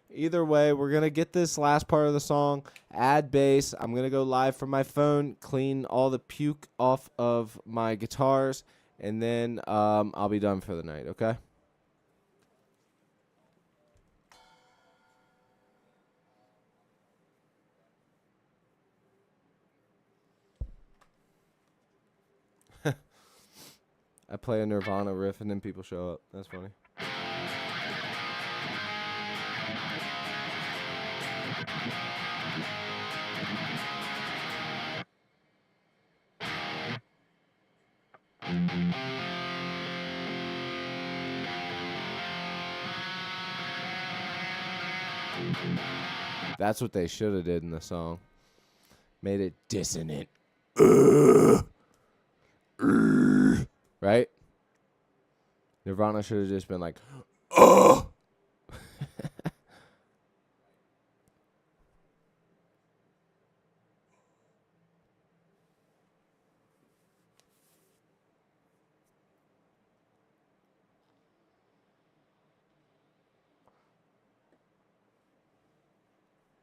Either way, we're going to get this last part of the song, add bass. I'm going to go live from my phone, clean all the puke off of my guitars, and then I'll be done for the night, okay? I play a Nirvana riff, and then people show up. That's funny. That's what they should have did in the song. Made it dissonant. Right? Nirvana should have just been like, oh!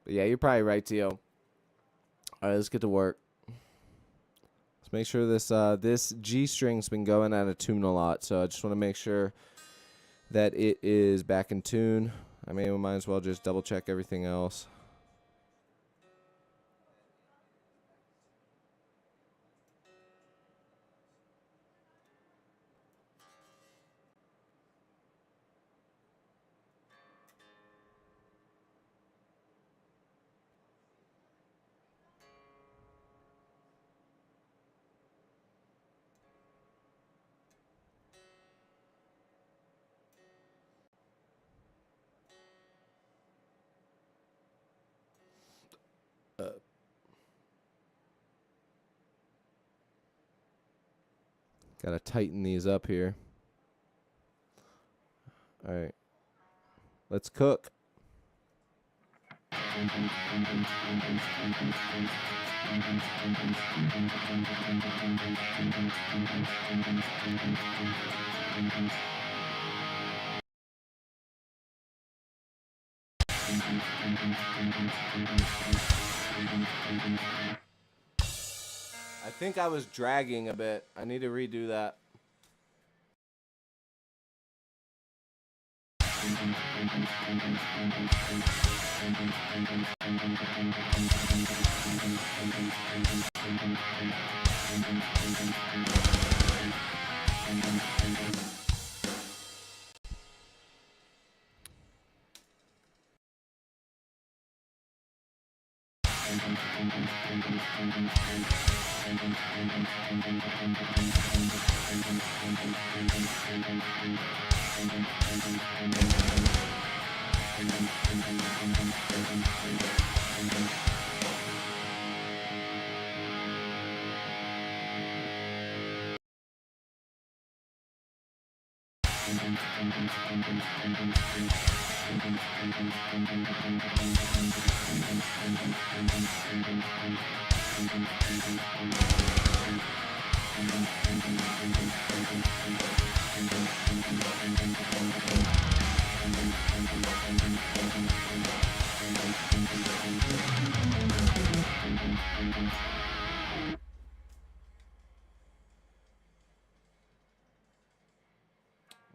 But yeah, you're probably right, Tio. All right, let's get to work. Let's make sure this G string's been going out of tune a lot, so I just want to make sure that it is back in tune. I mean, we might as well just double check everything else. Gotta tighten these up here. All right. Let's cook. I think I was dragging a bit. I need to redo that.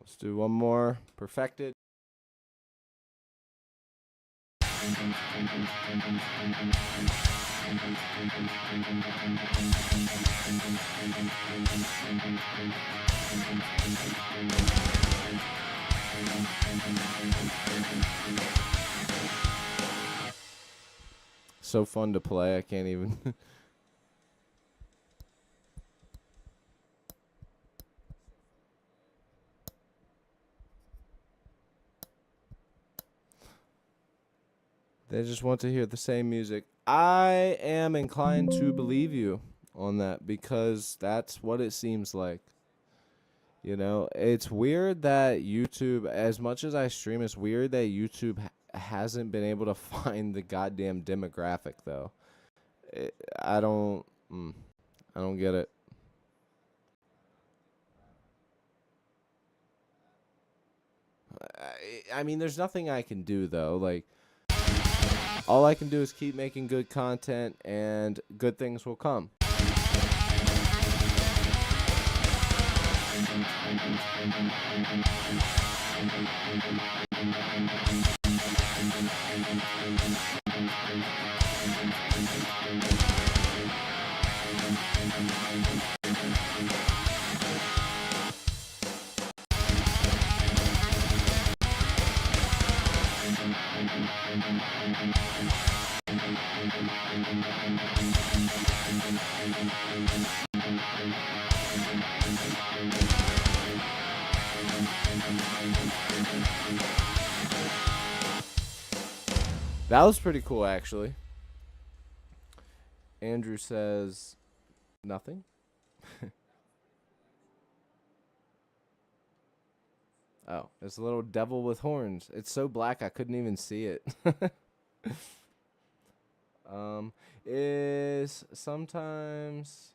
Let's do one more. Perfected. So fun to play, I can't even. They just want to hear the same music. I am inclined to believe you on that because that's what it seems like. You know, it's weird that YouTube, as much as I stream, it's weird that YouTube hasn't been able to find the goddamn demographic though. It, I don't, I don't get it. I mean, there's nothing I can do though. Like, all I can do is keep making good content, and good things will come. That was pretty cool, actually. Andrew says nothing. Oh, it's a little devil with horns. It's so black I couldn't even see it. Is sometimes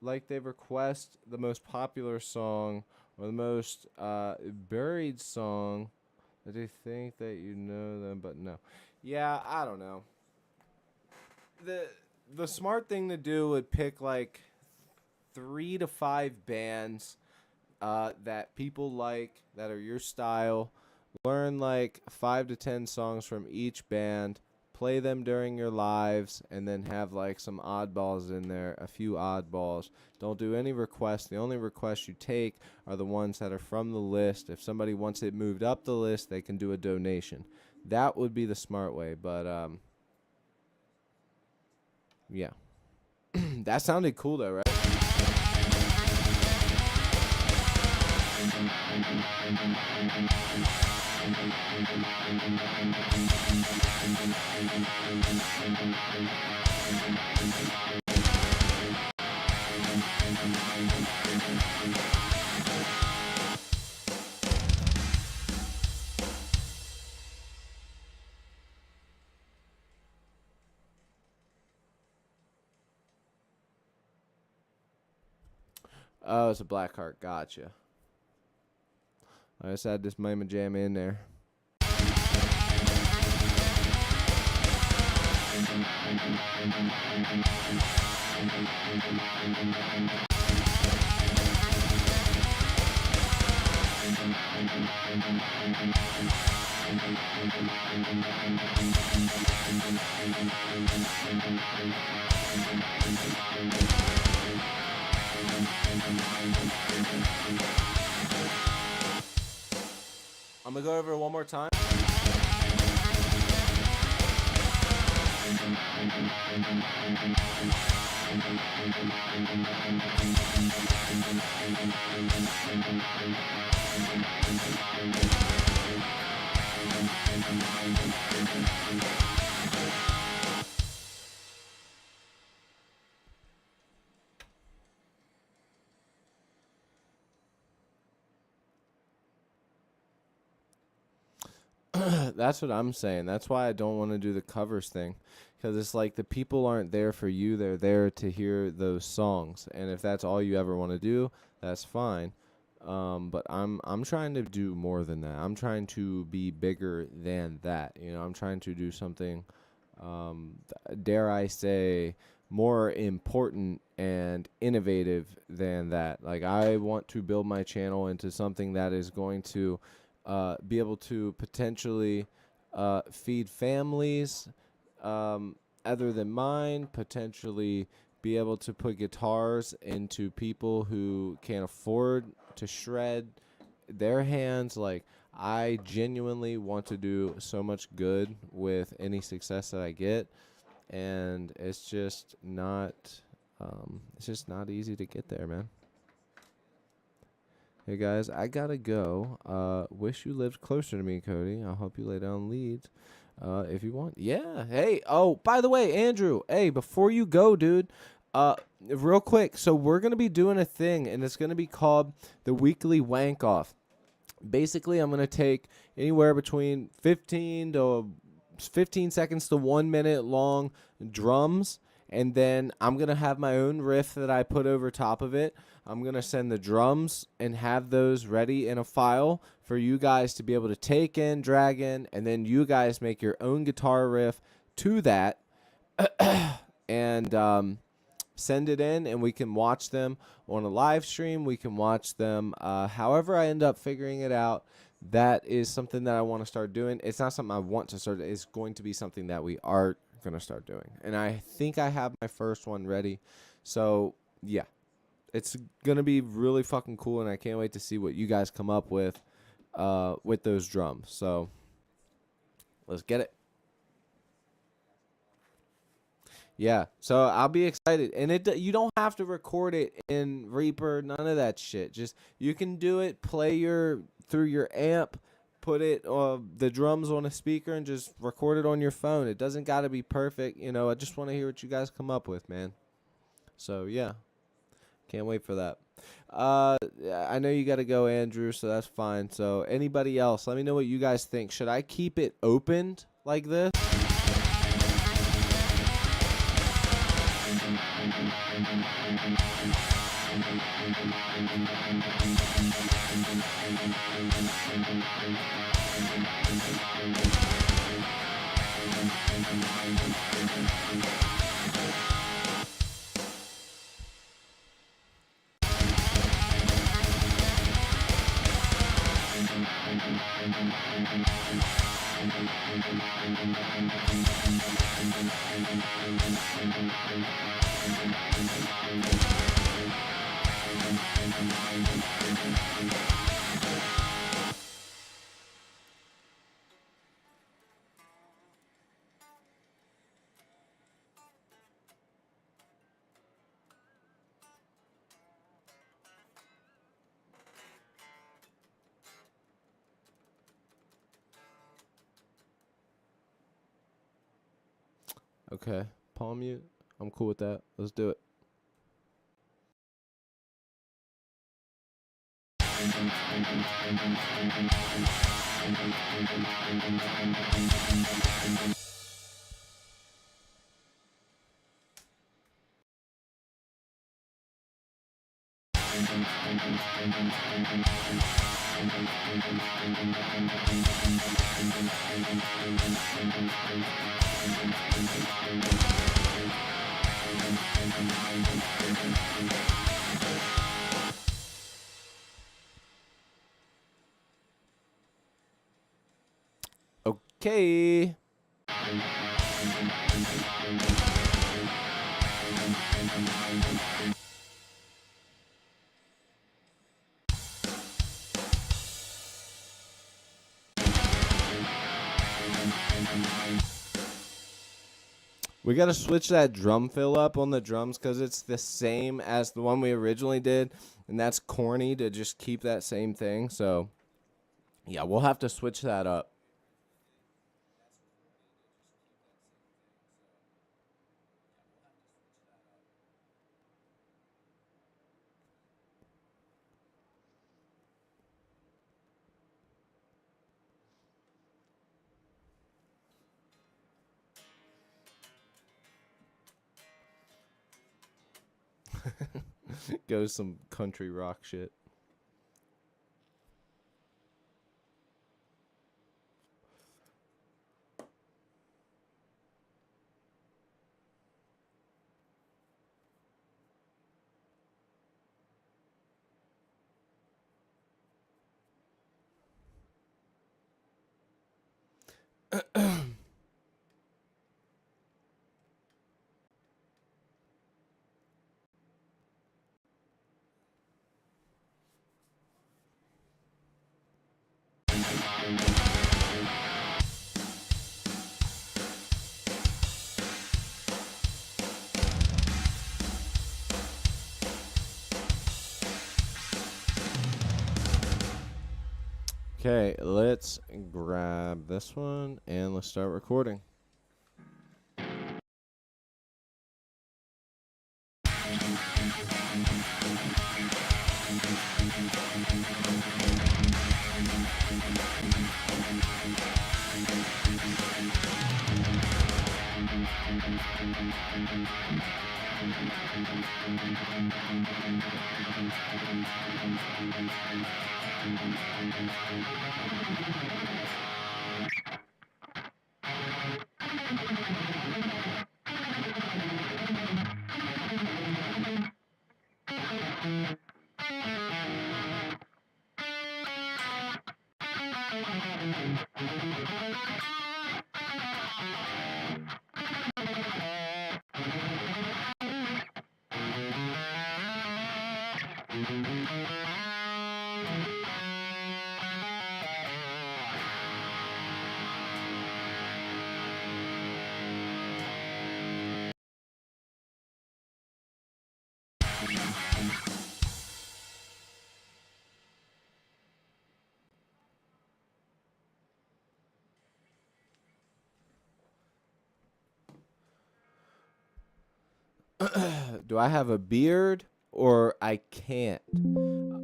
like they request the most popular song or the most buried song that they think that you know them, but no. Yeah, I don't know. The smart thing to do would pick like 3 to 5 bands that people like that are your style. Learn like 5 to 10 songs from each band. Play them during your lives, and then have like some oddballs in there, a few oddballs. Don't do any requests. The only requests you take are the ones that are from the list. If somebody wants it moved up the list, they can do a donation. That would be the smart way, but yeah. That sounded cool though, right? Oh, it's a black heart. Gotcha. I just had this Mama Jam in there. I'm gonna go over it one more time. That's what I'm saying. That's why I don't want to do the covers thing. Because it's like the people aren't there for you. They're there to hear those songs. And if that's all you ever want to do, that's fine. But I'm trying to do more than that. I'm trying to be bigger than that. You know, I'm trying to do something, dare I say, more important and innovative than that. Like, I want to build my channel into something that is going to be able to potentially feed families other than mine, potentially be able to put guitars into people who can't afford to shred their hands. Like, I genuinely want to do so much good with any success that I get, and it's just not easy to get there, man. Hey guys, I gotta go. Wish you lived closer to me, Cody. I'll help you lay down leads, if you want. Yeah. Hey. Oh, by the way, Andrew. Hey, before you go, dude. Real quick. So we're gonna be doing a thing, and it's gonna be called the weekly wank off. Basically, I'm gonna take anywhere between 15 seconds to 1 minute long drums, and then I'm gonna have my own riff that I put over top of it. I'm gonna send the drums and have those ready in a file for you guys to be able to take in, drag in, and then you guys make your own guitar riff to that, and send it in, and we can watch them on a live stream. We can watch them however I end up figuring it out. That is something that I want to start doing. It's not something I want to start. It's going to be something that we are going to start doing. And I think I have my first one ready. So, yeah. It's going to be really fucking cool, and I can't wait to see what you guys come up with those drums. So, let's get it. Yeah, so I'll be excited, and you don't have to record it in Reaper, none of that shit. Just you can do it, play through your amp, put it the drums on a speaker, and just record it on your phone. It doesn't got to be perfect, you know. I just want to hear what you guys come up with, man. So yeah, can't wait for that. I know you got to go, Andrew, so that's fine. So anybody else, let me know what you guys think. Should I keep it opened like this? Okay, palm mute. I'm cool with that. Let's do it. Okay. We got to switch that drum fill up on the drums because it's the same as the one we originally did, and that's corny to just keep that same thing. So, yeah, we'll have to switch that up. Go some country rock shit. Okay, let's grab this one and let's start recording. Do I have a beard or I can't?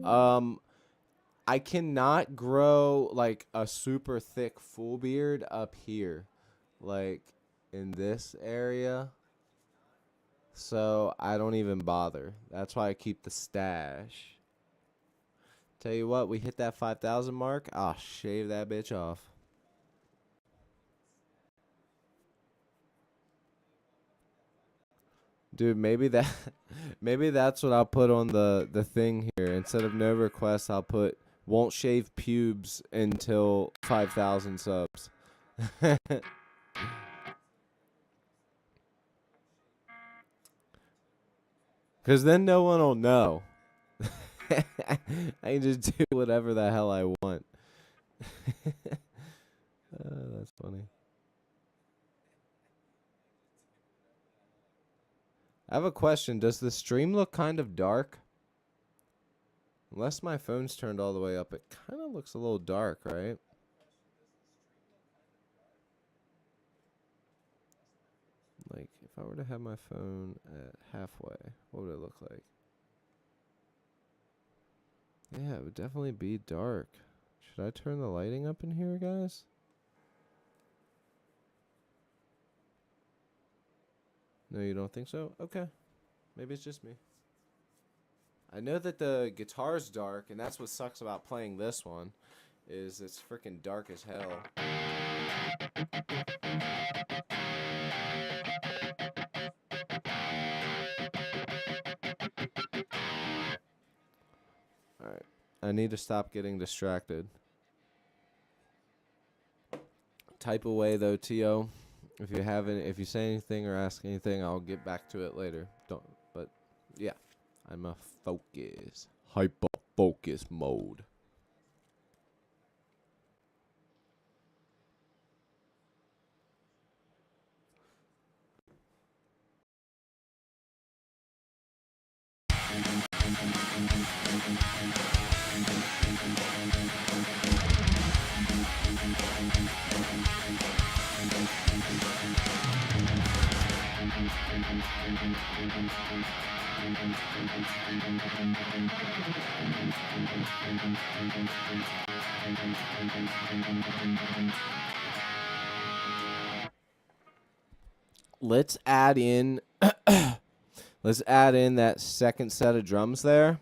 I cannot grow like a super thick full beard up here, like in this area. So I don't even bother. That's why I keep the stash. Tell you what, we hit that 5,000 mark. I'll shave that bitch off. Dude, maybe that maybe that's what I'll put on the thing here. Instead of no requests, I'll put won't shave pubes until 5,000 subs. Cuz then no one will know. I can just do whatever the hell I want. That's funny. I have a question. Does the stream look kind of dark? Unless my phone's turned all the way up, it kind of looks a little dark, right? Like, if I were to have my phone at halfway, what would it look like? Yeah, it would definitely be dark. Should I turn the lighting up in here, guys? No, you don't think so? Okay. Maybe it's just me. I know that the guitar's dark, and that's what sucks about playing this one, is it's freaking dark as hell. Alright. I need to stop getting distracted. Type away though, T.O. If you say anything or ask anything, I'll get back to it later. But yeah. I'm a focus. Hyper focus mode. Let's add in let's add in that second set of drums there.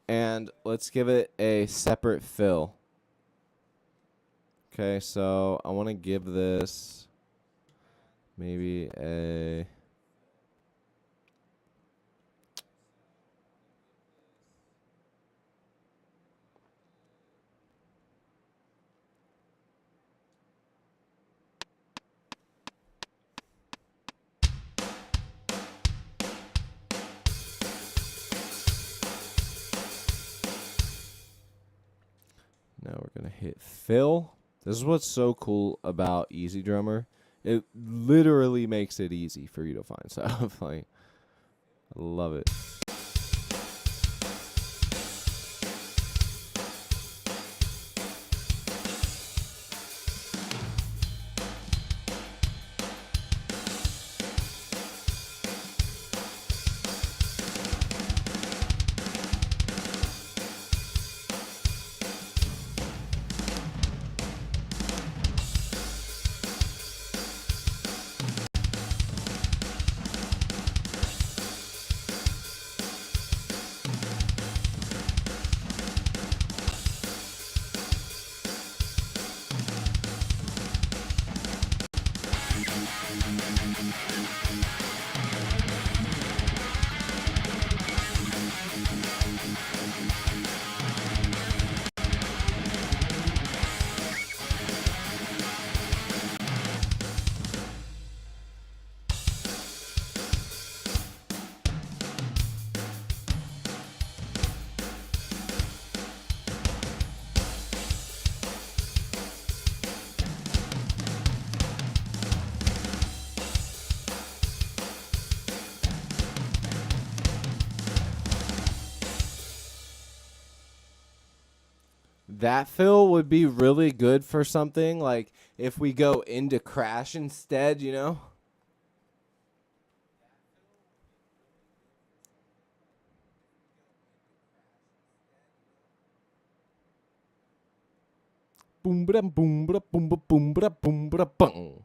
And let's give it a separate fill. Okay, so I want to give this maybe a hit fill. This is what's so cool about Easy Drummer. It literally makes it easy for you to find stuff. Like, I love it. That fill would be really good for something like if we go into crash instead, you know? Boom ba boom ba boom ba boom ba boom ba boom.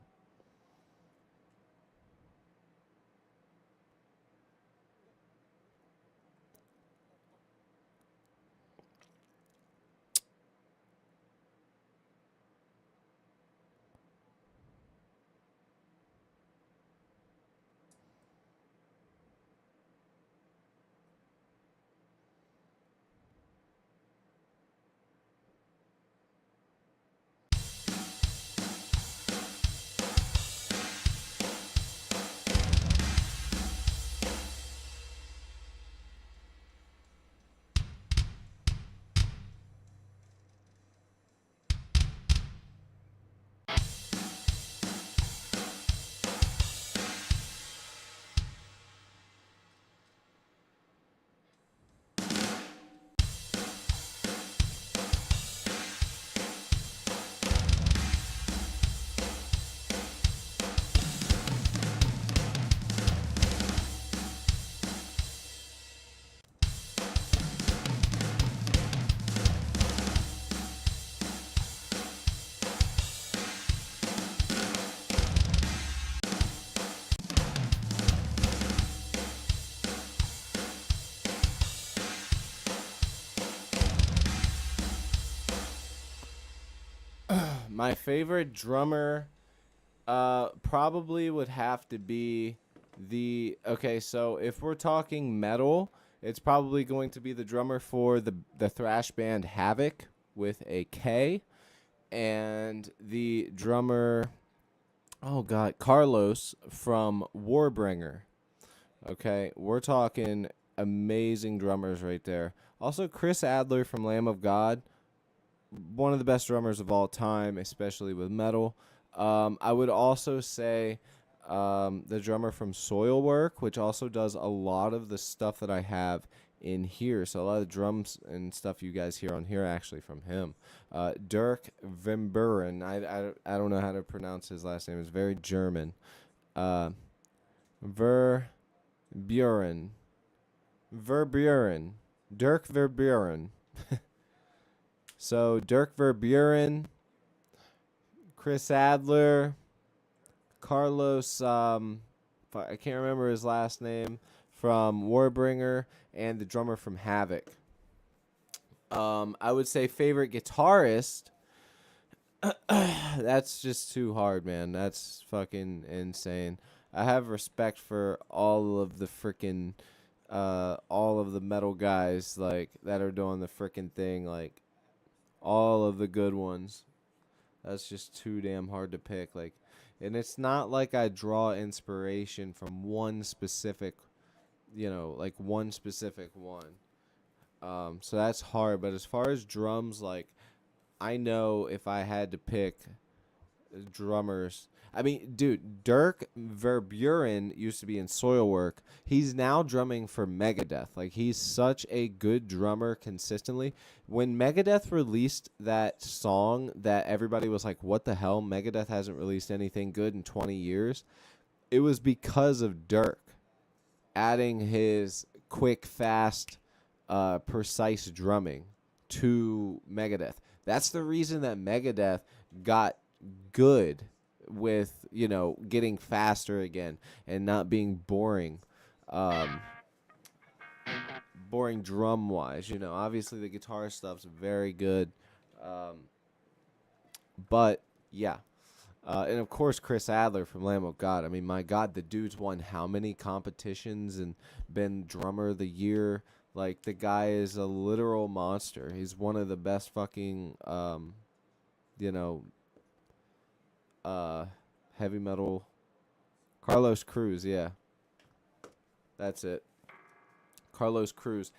My favorite drummer probably would have to be okay, so if we're talking metal, it's probably going to be the drummer for the thrash band Havoc with a K, and the drummer, oh god, Carlos from Warbringer. Okay, we're talking amazing drummers right there. Also Chris Adler from Lamb of God, one of the best drummers of all time, especially with metal. I would also say the drummer from Soilwork, which also does a lot of the stuff that I have in here. So a lot of the drums and stuff you guys hear on here are actually from him. Dirk Verburen. I don't know how to pronounce his last name. It's very German. Verburen. Verburen. Dirk Verburen. So Dirk Verburen, Chris Adler, Carlos, I can't remember his last name, from Warbringer, and the drummer from Havoc. I would say favorite guitarist. That's just too hard, man. That's fucking insane. I have respect for all of the freaking, all of the metal guys like that are doing the freaking thing, like all of the good ones. That's just too damn hard to pick. Like, and it's not like I draw inspiration from one specific, like one specific one. So that's hard. But as far as drums, like I know if I had to pick drummers. I mean, dude, Dirk Verburen used to be in Soilwork. He's now drumming for Megadeth. Like, he's such a good drummer consistently. When Megadeth released that song that everybody was like, what the hell? Megadeth hasn't released anything good in 20 years. It was because of Dirk adding his quick, fast, precise drumming to Megadeth. That's the reason that Megadeth got good with, getting faster again and not being boring, um, boring drum wise. Obviously the guitar stuff's very good, um, but yeah. And of course, Chris Adler from Lamb of God. I mean, my God, the dude's won how many competitions and been drummer of the year. Like, the guy is a literal monster. He's one of the best fucking, you know, heavy metal. Carlos Cruz, yeah. That's it. Carlos Cruz.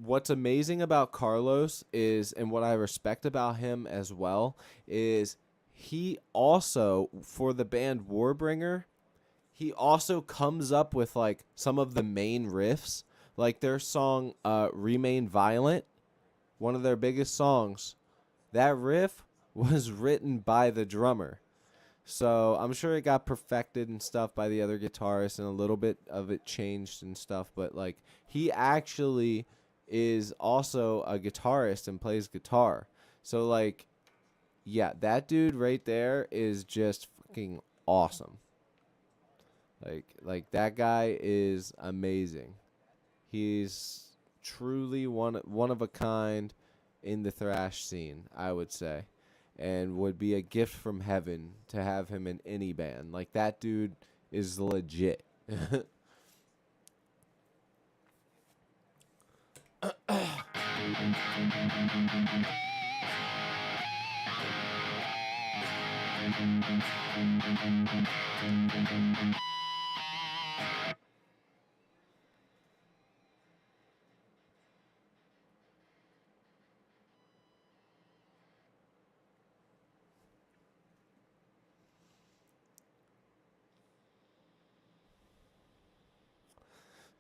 What's amazing about Carlos is, and what I respect about him as well, is he also, for the band Warbringer, he also comes up with like some of the main riffs. Like their song Remain Violent, one of their biggest songs. That riff was written by the drummer. So I'm sure it got perfected and stuff by the other guitarists, and a little bit of it changed and stuff. But like, he actually is also a guitarist and plays guitar. So like, yeah, that dude right there is just fucking awesome. Like that guy is amazing. He's truly one of a kind in the thrash scene, I would say, and would be a gift from heaven to have him in any band. Like, that dude is legit.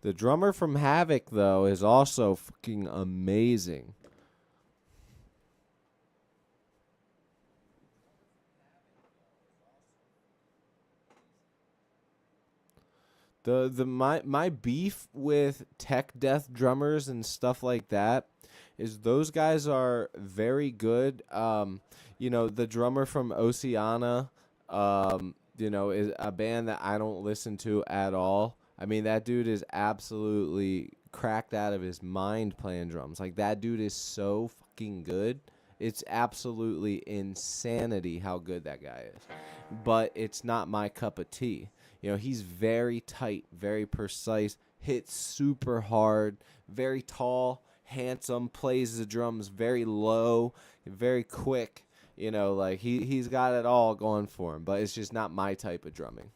The drummer from Havoc, though, is also fucking amazing. My beef with tech death drummers and stuff like that is those guys are very good. The drummer from Oceana, is a band that I don't listen to at all. I mean, that dude is absolutely cracked out of his mind playing drums. Like, that dude is so fucking good. It's absolutely insanity how good that guy is. But it's not my cup of tea. He's very tight, very precise, hits super hard, very tall, handsome, plays the drums very low, very quick. Like he's got it all going for him, but it's just not my type of drumming.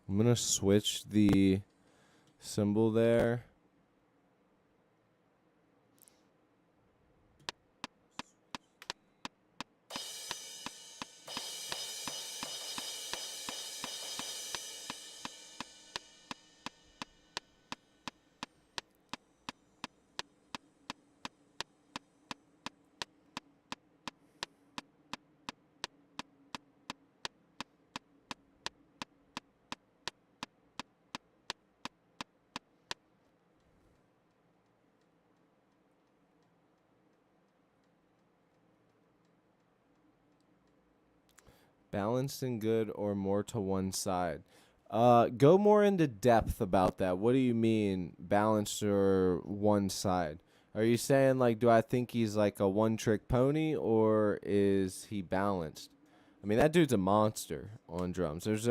I'm going to switch the symbol there. Balanced and good or more to one side. Go more into depth about that. What do you mean balanced or one side? Are you saying like, do I think he's like a one trick pony or is he balanced? I mean, that dude's a monster on drums. There's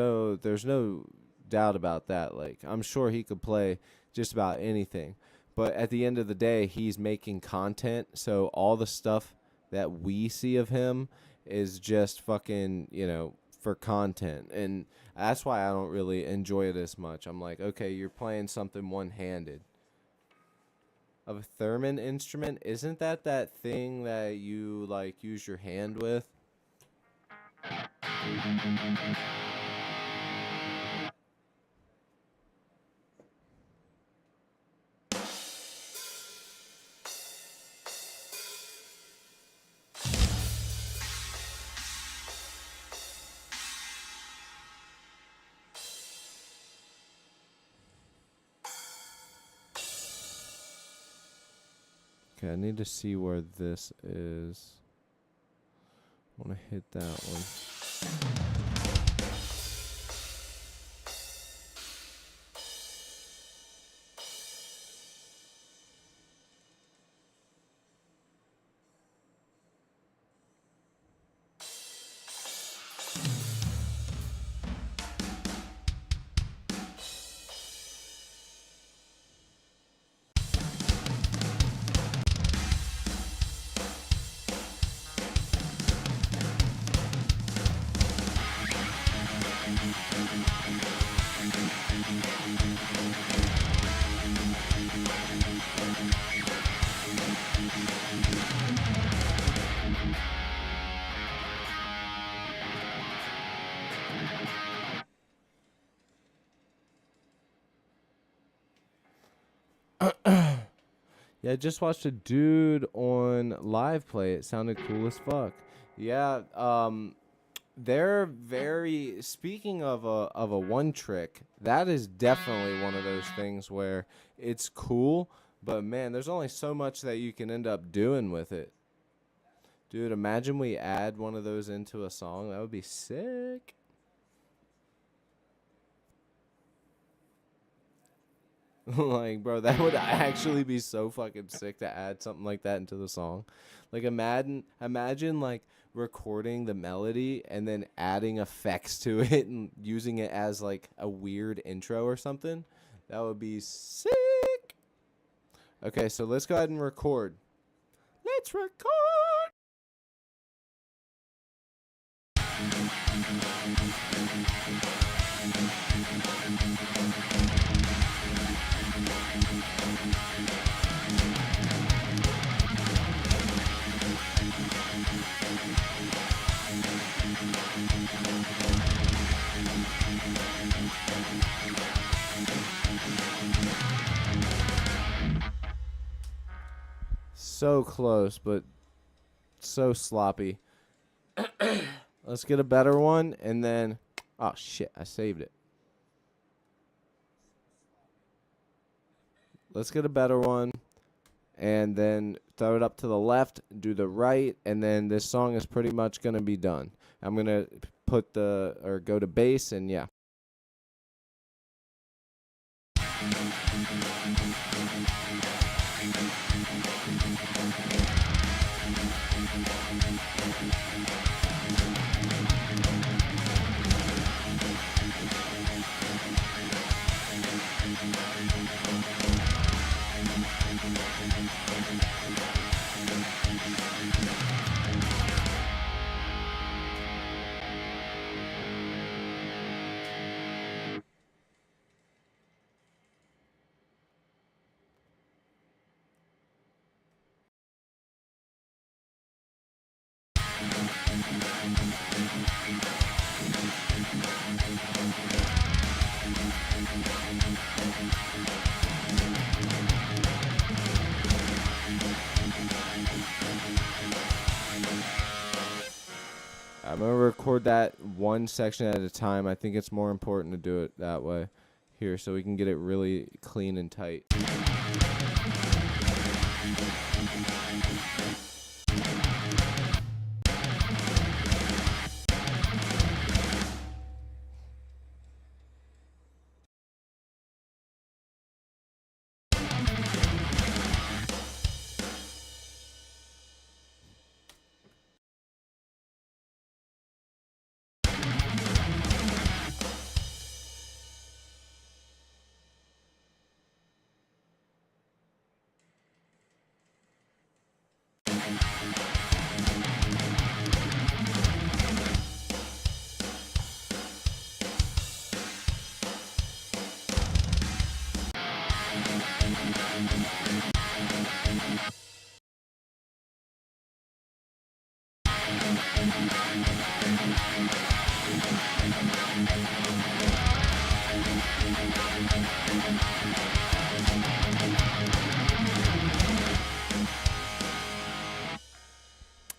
no doubt about that. Like, I'm sure he could play just about anything. But at the end of the day, he's making content, so all the stuff that we see of him is just fucking, for content. And that's why I don't really enjoy it as much. I'm like, okay, you're playing something one-handed. Of a theremin instrument, isn't that thing that you like use your hand with? Okay, I need to see where this is. I want to hit that one. Yeah, I just watched a dude on live play. It sounded cool as fuck. Yeah, they're very speaking of a one trick. That is definitely one of those things where it's cool, but man, there's only so much that you can end up doing with it. Dude, imagine we add one of those into a song. That would be sick. Like, bro, that would actually be so fucking sick to add something like that into the song. Like, imagine like recording the melody and then adding effects to it and using it as like a weird intro or something. That would be sick. Okay, so let's go ahead and record. Let's record. So close, but so sloppy. Let's get a better one, and then... Oh, shit, I saved it. Let's get a better one, and then throw it up to the left, do the right, and then this song is pretty much going to be done. I'm going to go to bass, and yeah. I'm going to record that one section at a time. I think it's more important to do it that way here so we can get it really clean and tight.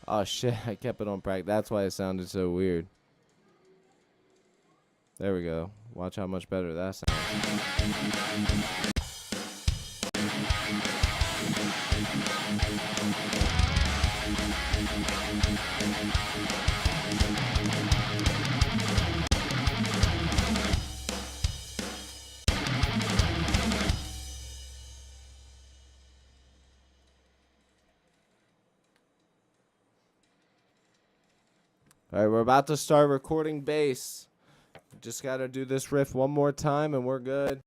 Oh shit, I kept it on practice. That's why it sounded so weird. There we go. Watch how much better that sounds. All right, we're about to start recording bass. Just got to do this riff one more time and we're good.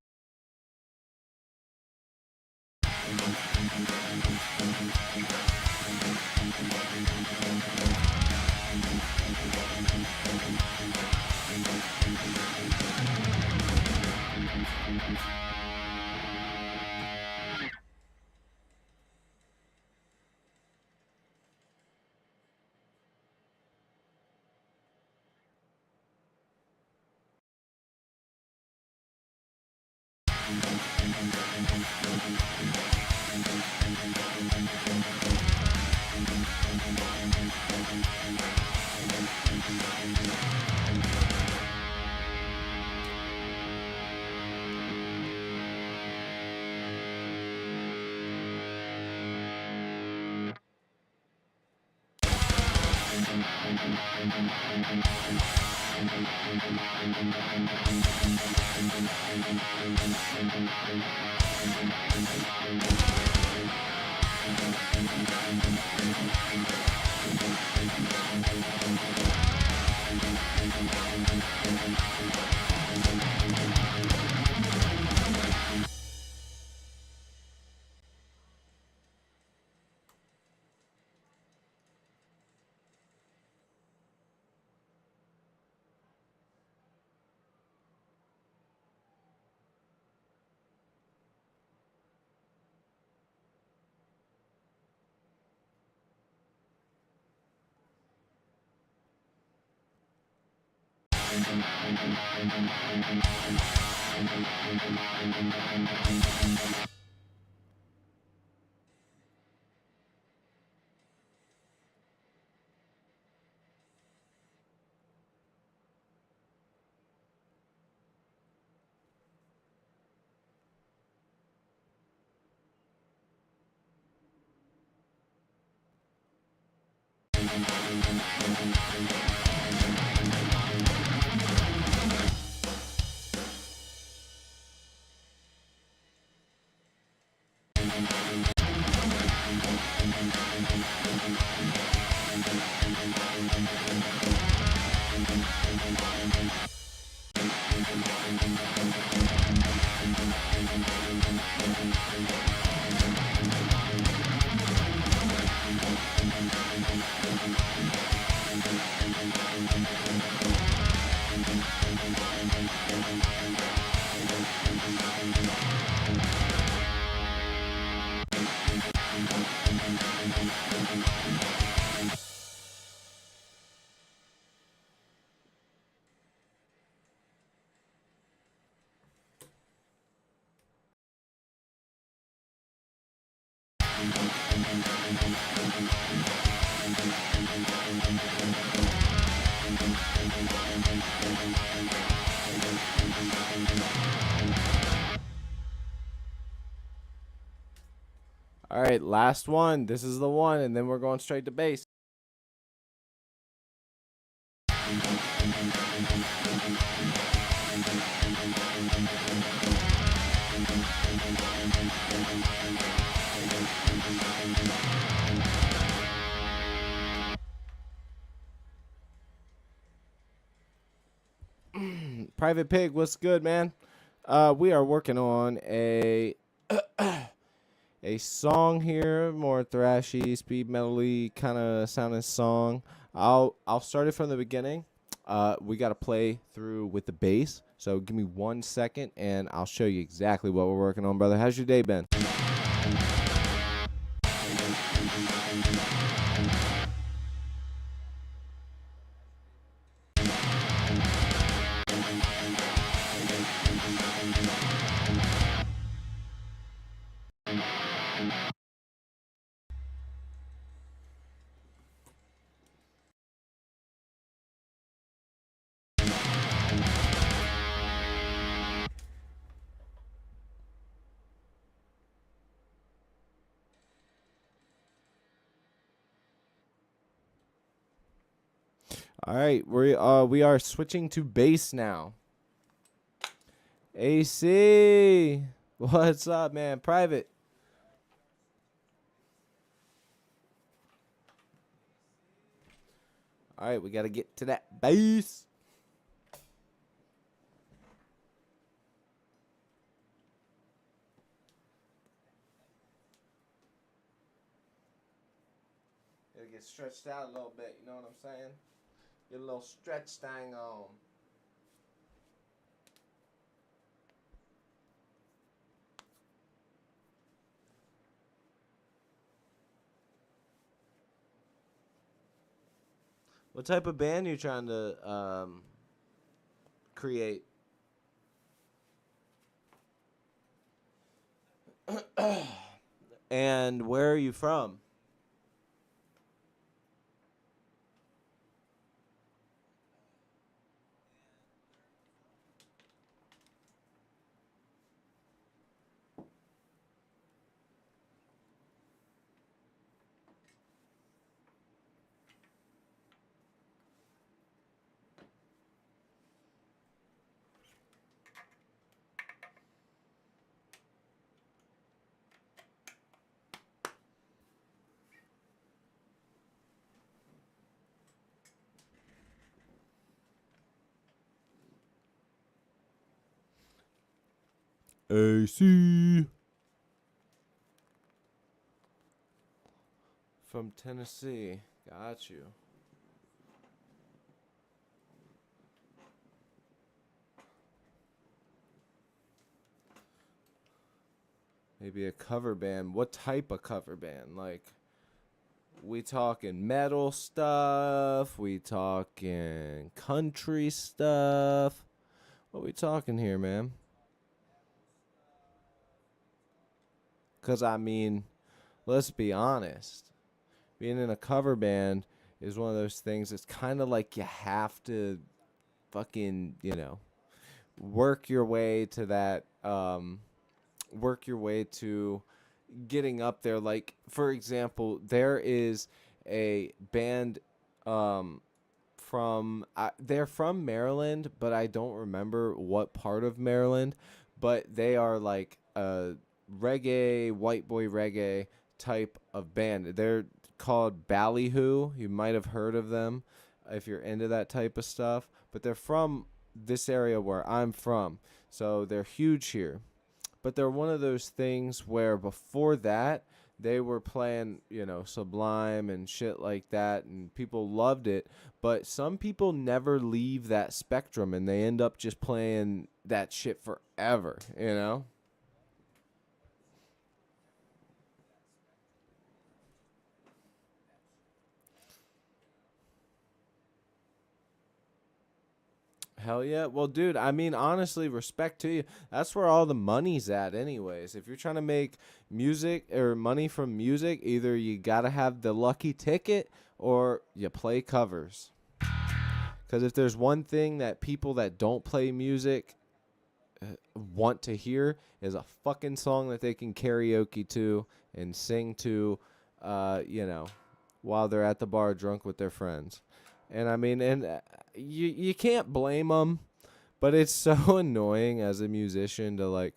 All right, last one. This is the one, and then we're going straight to bass. Private Pig, what's good, man? We are working on a song here, more thrashy, speed metally kind of sounding song. I'll start it from the beginning. we got to play through with the bass. So give me 1 second, and I'll show you exactly what we're working on, brother. How's your day been? All right, we are switching to bass now. AC, what's up, man? Private. All right, we got to get to that bass. Gotta get stretched out a little bit, you know what I'm saying? Get a little stretch thing on. What type of band you trying to create? And where are you from? AC. From Tennessee. Got you. Maybe a cover band. What type of cover band? Like, we talking metal stuff? We talking country stuff? What we talking here, man? Because, I mean, let's be honest. Being in a cover band is one of those things that's kind of like you have to fucking, work your way to that, work your way to getting up there. Like, for example, there is a band um, they're from Maryland, but I don't remember what part of Maryland, but they are like a reggae, white boy reggae type of band. They're called Ballyhoo. You might have heard of them if you're into that type of stuff, but they're from this area where I'm from. So they're huge here. But they're one of those things where before that, they were playing, Sublime and shit like that, and people loved it. But some people never leave that spectrum, and they end up just playing that shit forever. Hell yeah. Well, dude, I mean, honestly, respect to you. That's where all the money's at, anyways. If you're trying to make music or money from music, either you got to have the lucky ticket or you play covers. Because if there's one thing that people that don't play music want to hear is a fucking song that they can karaoke to and sing to, while they're at the bar drunk with their friends. And I mean, you can't blame them, but it's so annoying as a musician to like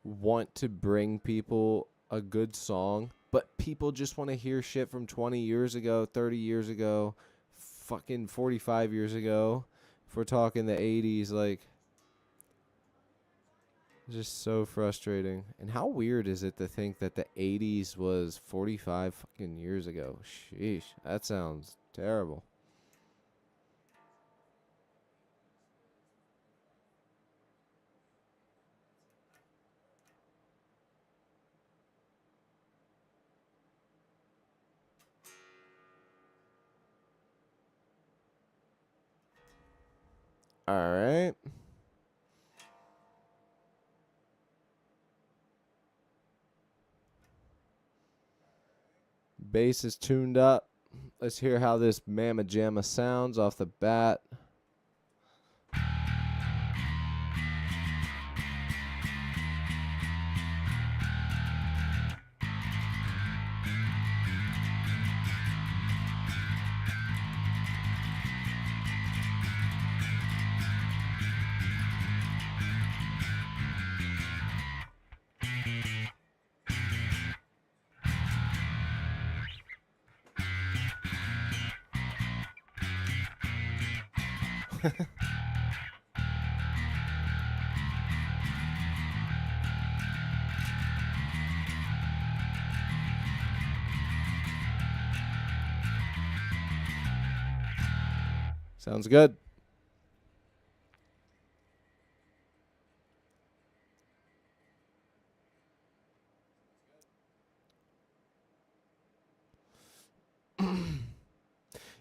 want to bring people a good song, but people just want to hear shit from 20 years ago, 30 years ago, fucking 45 years ago. If we're talking the 80s, like, it's just so frustrating. And how weird is it to think that the 80s was 45 fucking years ago? Sheesh, that sounds terrible. All right. Bass is tuned up. Let's hear how this Mamma Jamma sounds off the bat. Sounds good.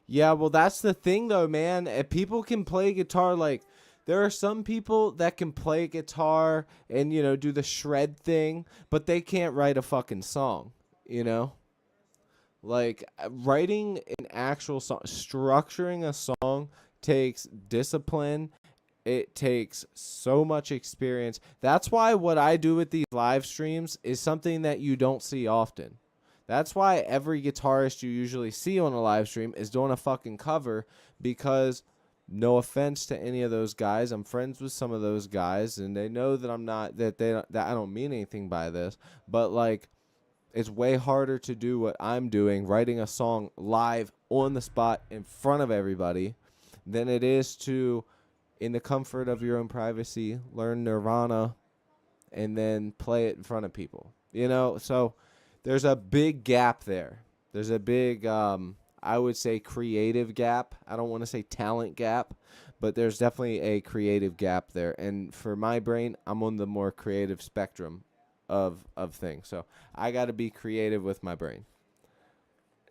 Yeah, well, that's the thing, though, man. People can play guitar. Like, there are some people that can play guitar and, do the shred thing, but they can't write a fucking song, you know? Like, writing an actual song, structuring a song takes discipline. It takes so much experience. That's why what I do with these live streams is something that you don't see often. That's why every guitarist you usually see on a live stream is doing a fucking cover, because no offense to any of those guys, I'm friends with some of those guys and they know that I'm not that I don't mean anything by this, but like, it's way harder to do what I'm doing, writing a song live on the spot in front of everybody, than it is to, in the comfort of your own privacy, learn Nirvana and then play it in front of people. So there's a big gap there. There's a big, I would say, creative gap. I don't want to say talent gap, but there's definitely a creative gap there. And for my brain, I'm on the more creative spectrum of things. So I got to be creative with my brain.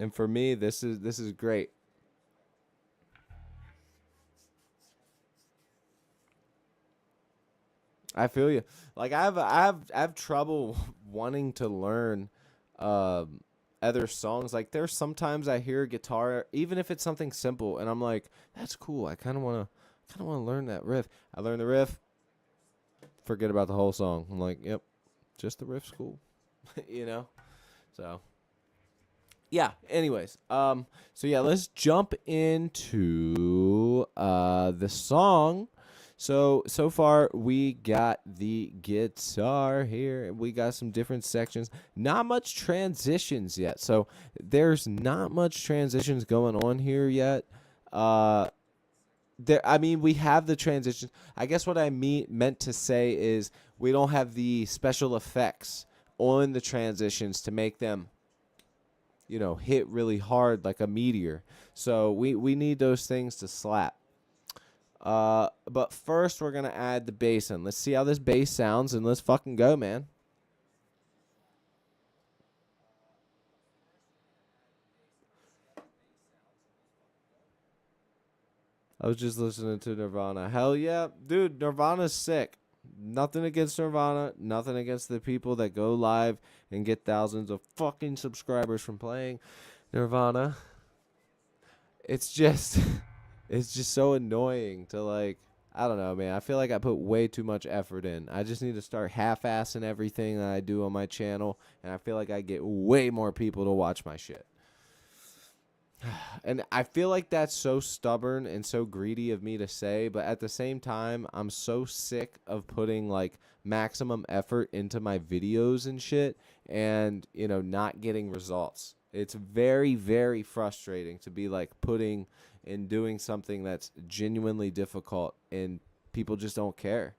And for me, this is great. I feel you. Like, I have trouble wanting to learn other songs. Like, there's sometimes I hear guitar, even if it's something simple, and I'm like, that's cool. I kind of want to learn that riff. I learn the riff, forget about the whole song. I'm like, yep, just the riff's cool. So yeah, anyways, so yeah, let's jump into the song. So far we got the guitar here. We got some different sections. Not much transitions yet. So there's not much transitions going on here yet. We have the transitions. I guess what I meant to say is we don't have the special effects on the transitions to make them, hit really hard like a meteor. So we need those things to slap. But first we're going to add the bass in. Let's see how this bass sounds, and let's fucking go, man. I was just listening to Nirvana. Hell yeah. Dude, Nirvana's sick. Nothing against Nirvana. Nothing against the people that go live and get thousands of fucking subscribers from playing Nirvana. It's just so annoying to, like, I don't know, man. I feel like I put way too much effort in. I just need to start half-assing everything that I do on my channel, and I feel like I get way more people to watch my shit. And I feel like that's so stubborn and so greedy of me to say, but at the same time, I'm so sick of putting, like, maximum effort into my videos and shit and, not getting results. It's very, very frustrating to be, like, putting and doing something that's genuinely difficult and people just don't care.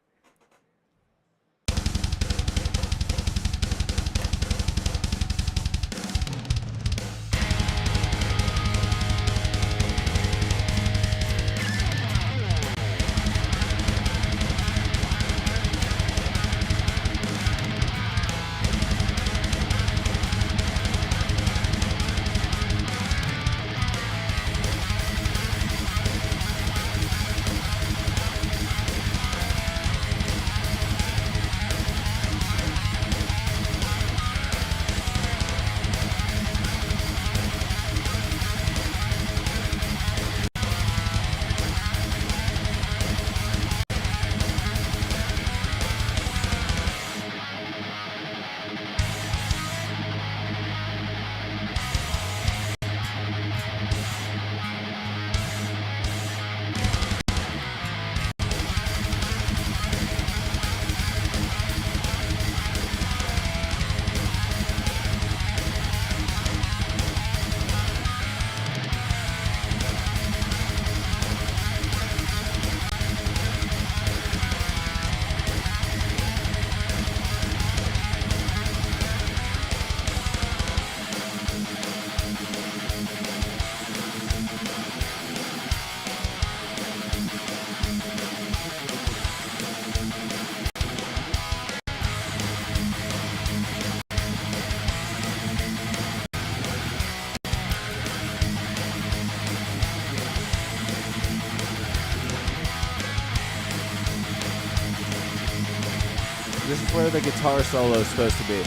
This is where the guitar solo is supposed to be.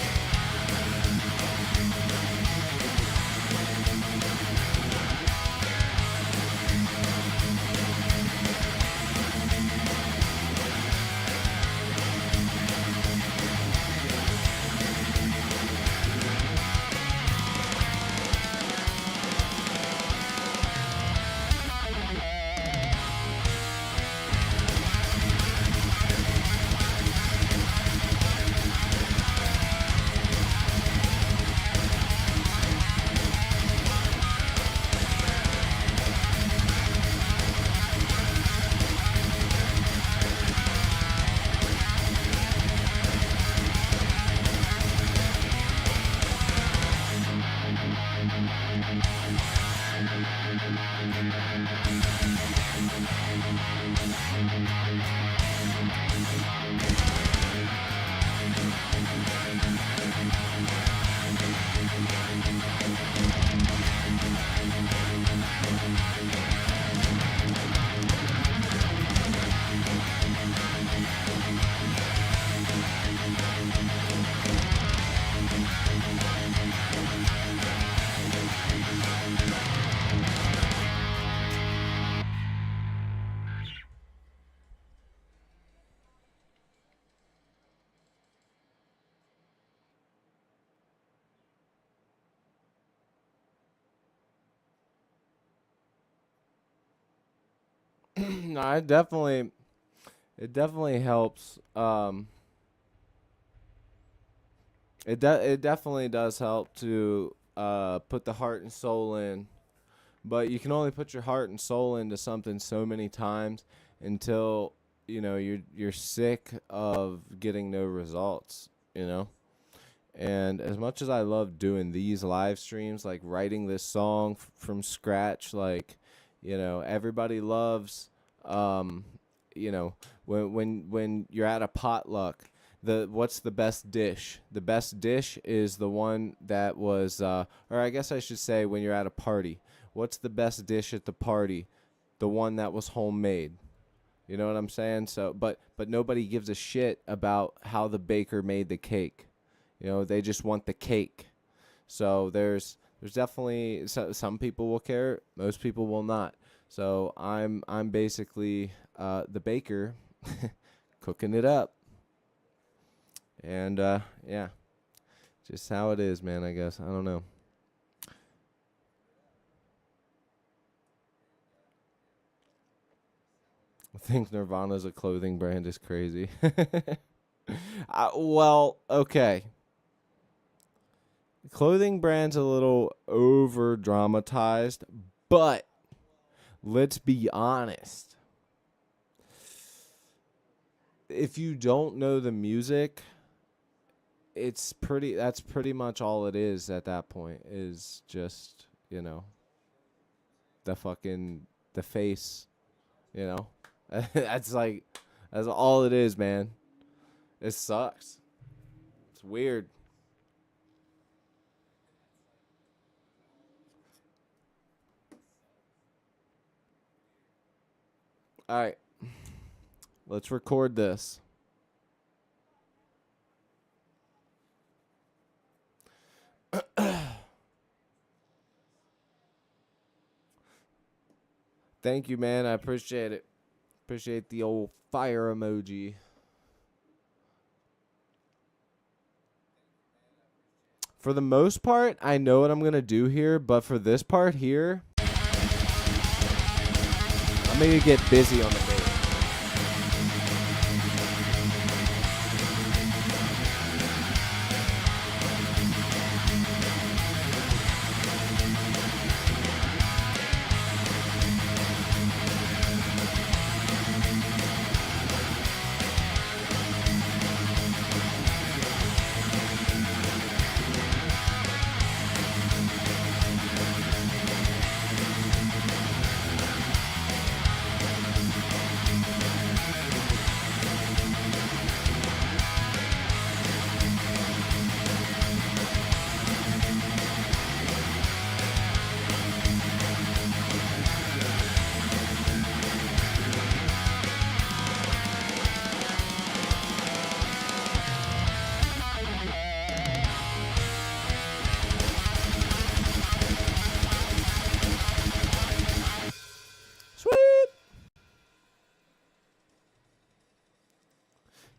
No, it definitely helps. It definitely does help to put the heart and soul in, but you can only put your heart and soul into something so many times until you're sick of getting no results. And as much as I love doing these live streams, like writing this song from scratch, like, everybody loves, um, when you're at a potluck, what's the best dish? The best dish is the one that was, or I guess I should say, when you're at a party, what's the best dish at the party? The one that was homemade. You know what I'm saying? So, but nobody gives a shit about how the baker made the cake. They just want the cake. So there's definitely some people will care, most people will not. So I'm basically the baker, cooking it up, and yeah, just how it is, man. I guess I don't know. I think Nirvana's a clothing brand is crazy. Well, okay. Clothing brand's a little over dramatized, but let's be honest. If you don't know the music, that's pretty much all it is at that point, is just, the face, you know. that's that's all it is, man. It sucks. It's weird. All right. Let's record this. Thank you, man. I appreciate it. Appreciate the old fire emoji. For the most part, I know what I'm going to do here, but for this part here, I'm going to get busy on the bass.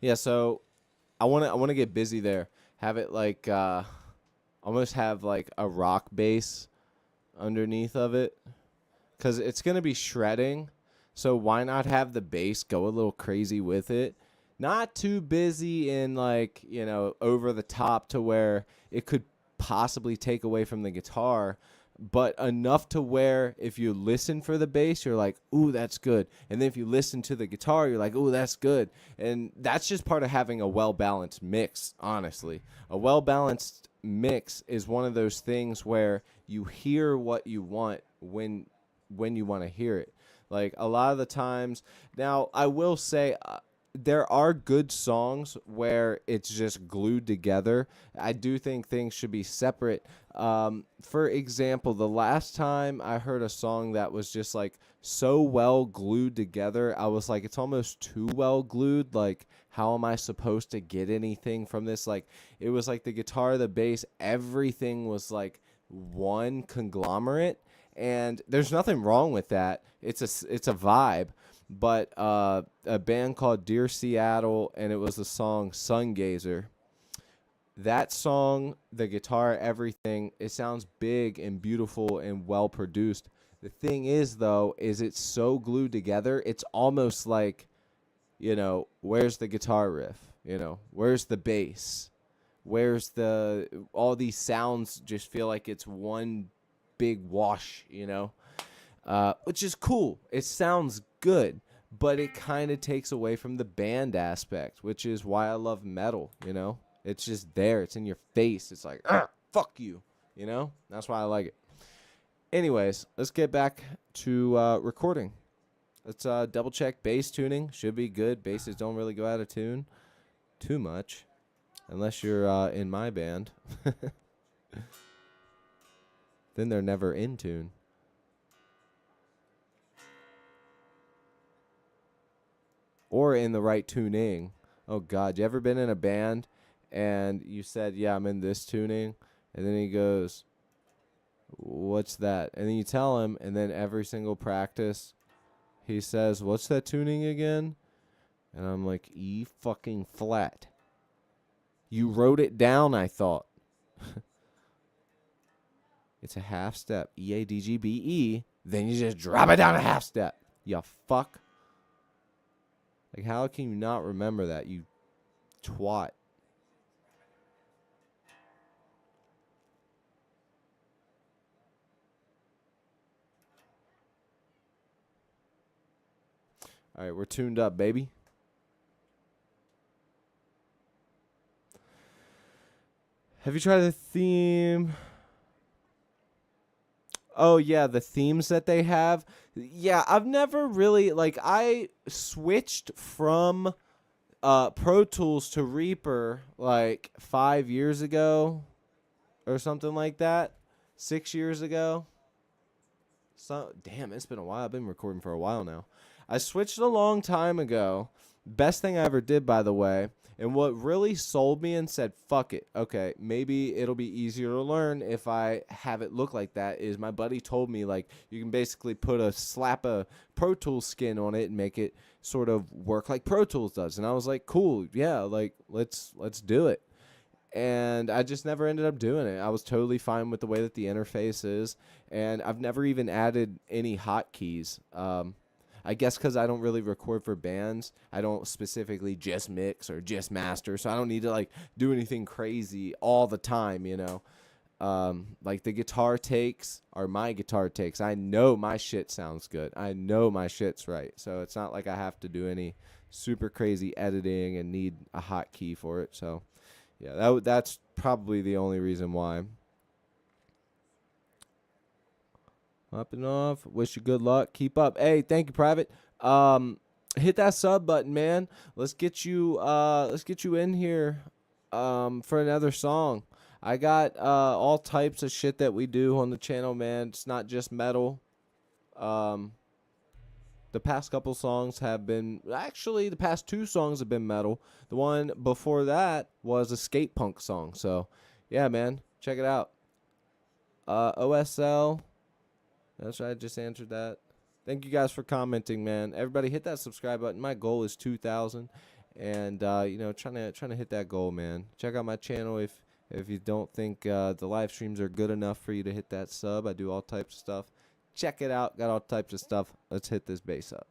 Yeah, so I wanna get busy there. Have it like almost have like a rock bass underneath of it, cuz it's going to be shredding. So why not have the bass go a little crazy with it? Not too busy and like, over the top to where it could possibly take away from the guitar, but enough to where if you listen for the bass, you're like, "Ooh, that's good." And then if you listen to the guitar, you're like, "Ooh, that's good." And that's just part of having a well-balanced mix, honestly. A well-balanced mix is one of those things where you hear what you want when you want to hear it. Like a lot of the times, now I will say there are good songs where it's just glued together. I do think things should be separate. For example, the last time I heard a song that was just like so well glued together, I was like, it's almost too well glued. Like, how am I supposed to get anything from this? Like, it was like the guitar, the bass, everything was like one conglomerate, and there's nothing wrong with that. It's a vibe. But a band called Dear Seattle, and it was the song Sun Gazer. That song, the guitar, everything, it sounds big and beautiful and well produced. The thing is, though, is it's so glued together, it's almost like, where's the guitar riff? Where's the bass? Where's all these sounds just feel like it's one big wash. Which is cool. It sounds good, but it kind of takes away from the band aspect, which is why I love metal. It's just there. It's in your face. It's like, fuck you. That's why I like it. Anyways, let's get back to recording. Let's double check bass tuning. Should be good. Basses don't really go out of tune too much unless you're in my band. Then they're never in tune. Or in the right tuning. Oh God, you ever been in a band and you said, "Yeah, I'm in this tuning," and then he goes, "What's that?" And then you tell him, and then every single practice, he says, "What's that tuning again?" And I'm like, "E fucking flat." You wrote it down, I thought. It's a half step. E-A-D-G-B-E. Then you just drop it down a half step. You fuck. Like, how can you not remember that, you twat? All right, we're tuned up, baby. Have you tried the theme? Oh, yeah, the themes that they have. Yeah, I've never really, I switched from Pro Tools to Reaper like 5 years ago or something like that. 6 years ago. So damn, it's been a while. I've been recording for a while now. I switched a long time ago. Best thing I ever did, by the way. And what really sold me and said, fuck it. Okay, maybe it'll be easier to learn if I have it look like that is my buddy told me, like, you can basically slap a Pro Tools skin on it and make it sort of work like Pro Tools does. And I was like, cool, yeah, like, let's do it. And I just never ended up doing it. I was totally fine with the way that the interface is, and I've never even added any hotkeys. I guess because I don't really record for bands, I don't specifically just mix or just master, so I don't need to like do anything crazy all the time. Like the guitar takes are my guitar takes. I know my shit sounds good. I know my shit's right, so it's not like I have to do any super crazy editing and need a hotkey for it. So. Yeah, that's probably the only reason why. Hopping off. Wish you good luck. Keep up. Hey, thank you, Private. Hit that sub button, man. Let's get you in here for another song. I got all types of shit that we do on the channel, man. It's not just metal. Um The past couple songs have been, actually, the past two songs have been metal. The one before that was a skate punk song. So, yeah, man, check it out. OSL. That's right, I just answered that. Thank you guys for commenting, man. Everybody hit that subscribe button. My goal is 2,000. and you know, trying to hit that goal, man. Check out my channel if you don't think the live streams are good enough for you to hit that sub. I do all types of stuff. Check it out. Got all types of stuff. Let's hit this bass up.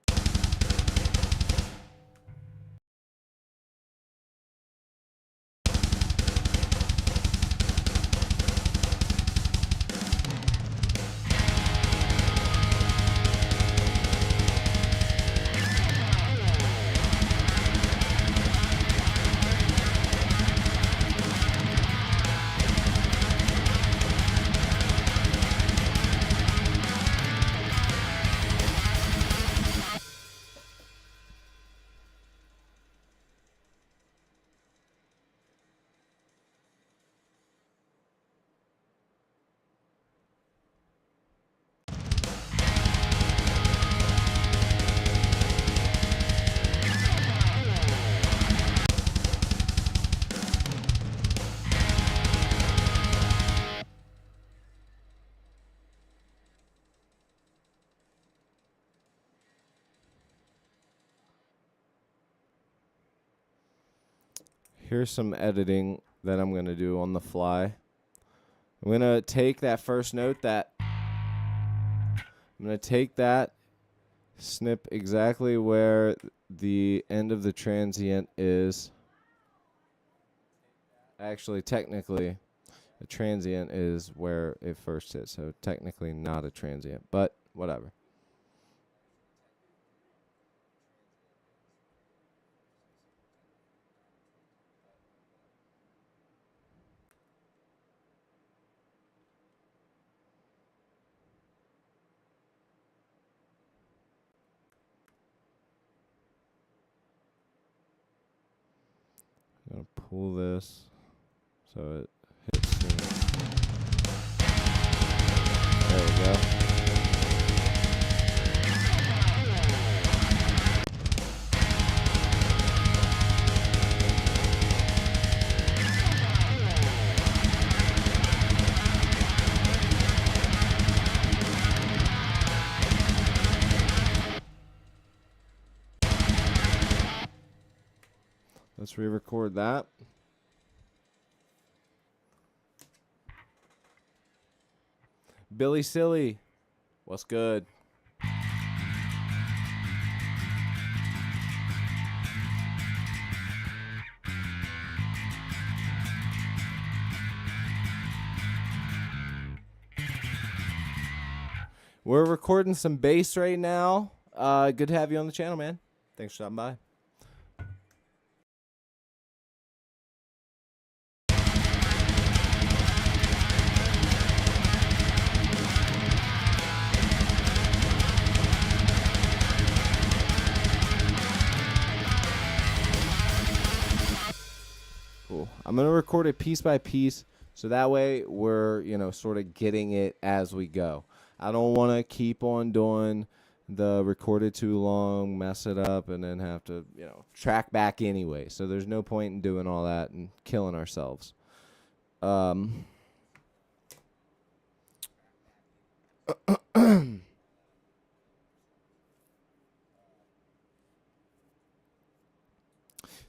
Here's some editing that I'm going to do on the fly. I'm going to take that first note snip exactly where the end of the transient is. Actually, technically, a transient is where it first hits, so technically not a transient, but whatever. I'm going to pull this so it hits me. There we go. Let's re-record that. Billy Silly, what's good? We're recording some bass right now. Good to have you on the channel, man. Thanks for stopping by. Cool. I'm going to record it piece by piece, so that way we're, you know, sort of getting it as we go. I don't want to keep on doing the recorded too long, mess it up, and then have to, you know, track back anyway. So there's no point in doing all that and killing ourselves.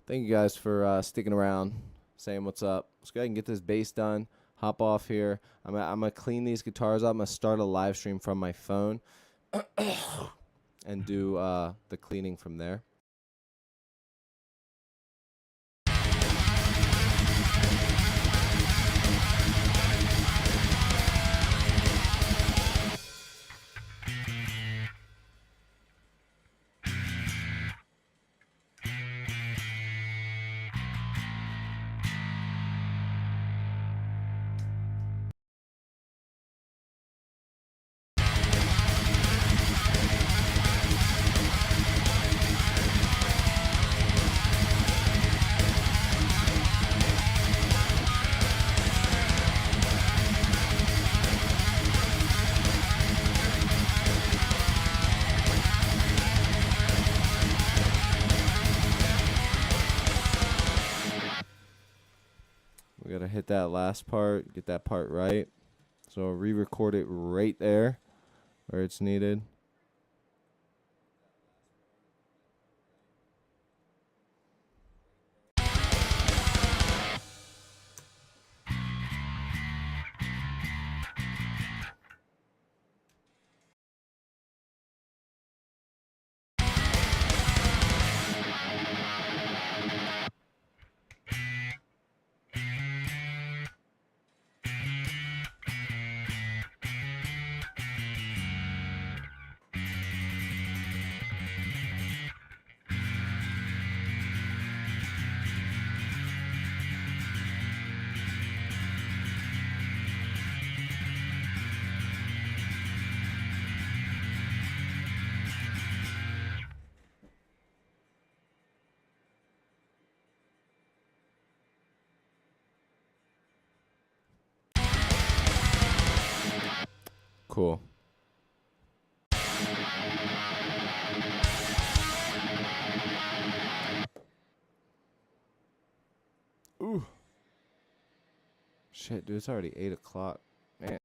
Thank you guys for sticking around, saying what's up. Let's go ahead and get this bass done. Hop off here. I'm gonna clean these guitars up. I'm gonna start a live stream from my phone and do the cleaning from there. We gotta hit that last part, get that part right. So I'll re-record it right there where it's needed. Cool. Ooh. Shit, dude, it's already 8 o'clock. Man.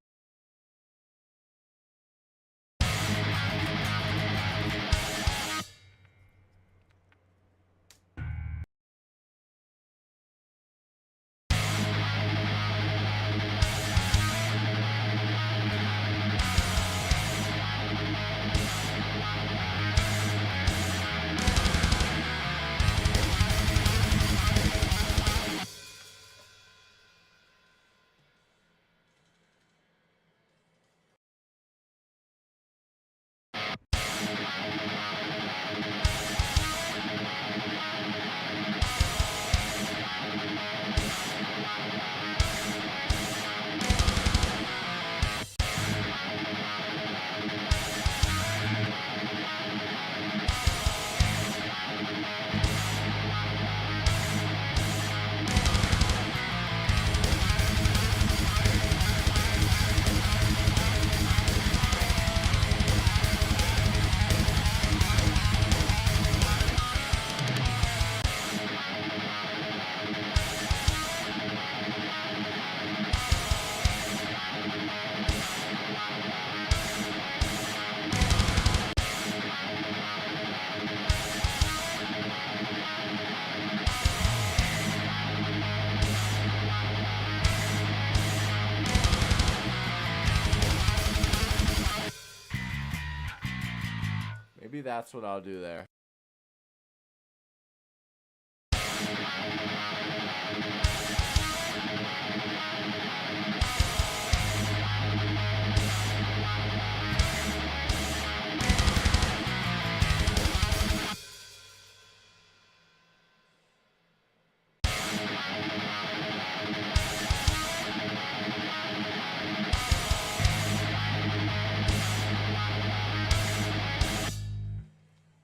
Maybe that's what I'll do there.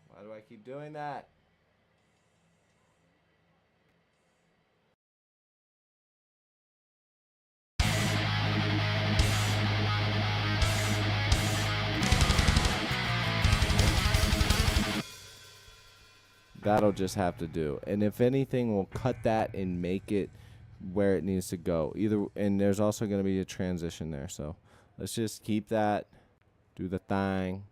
Why do I keep doing that? That'll just have to do. And if anything, we'll cut that and make it where it needs to go. And there's also going to be a transition there. So let's just keep that. Do the thing.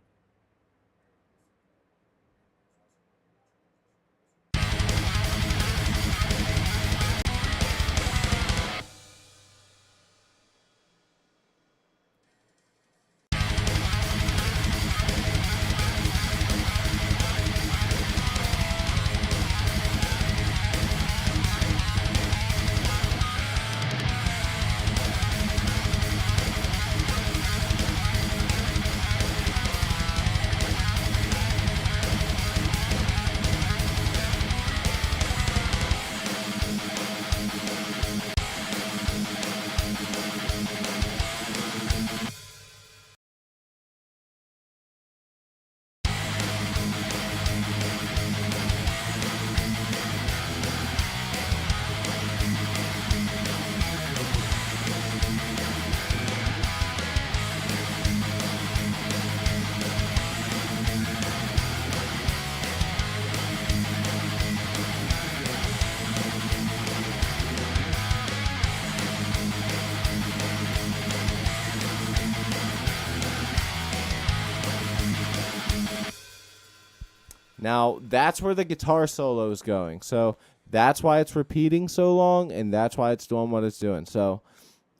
Now, that's where the guitar solo is going. So that's why it's repeating so long, and that's why it's doing what it's doing. So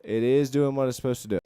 it is doing what it's supposed to do.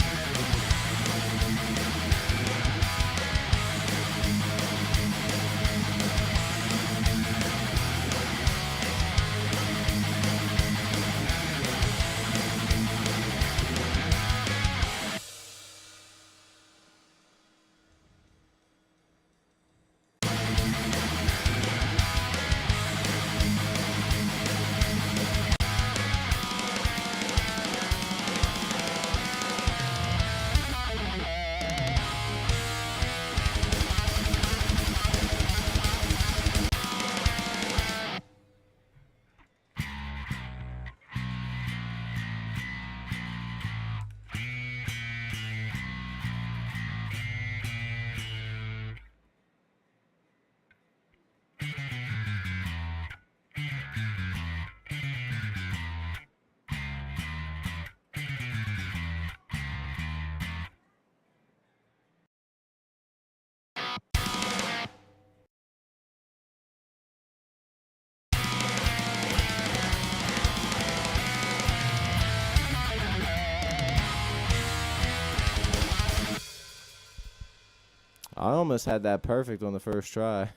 I almost had that perfect on the first try.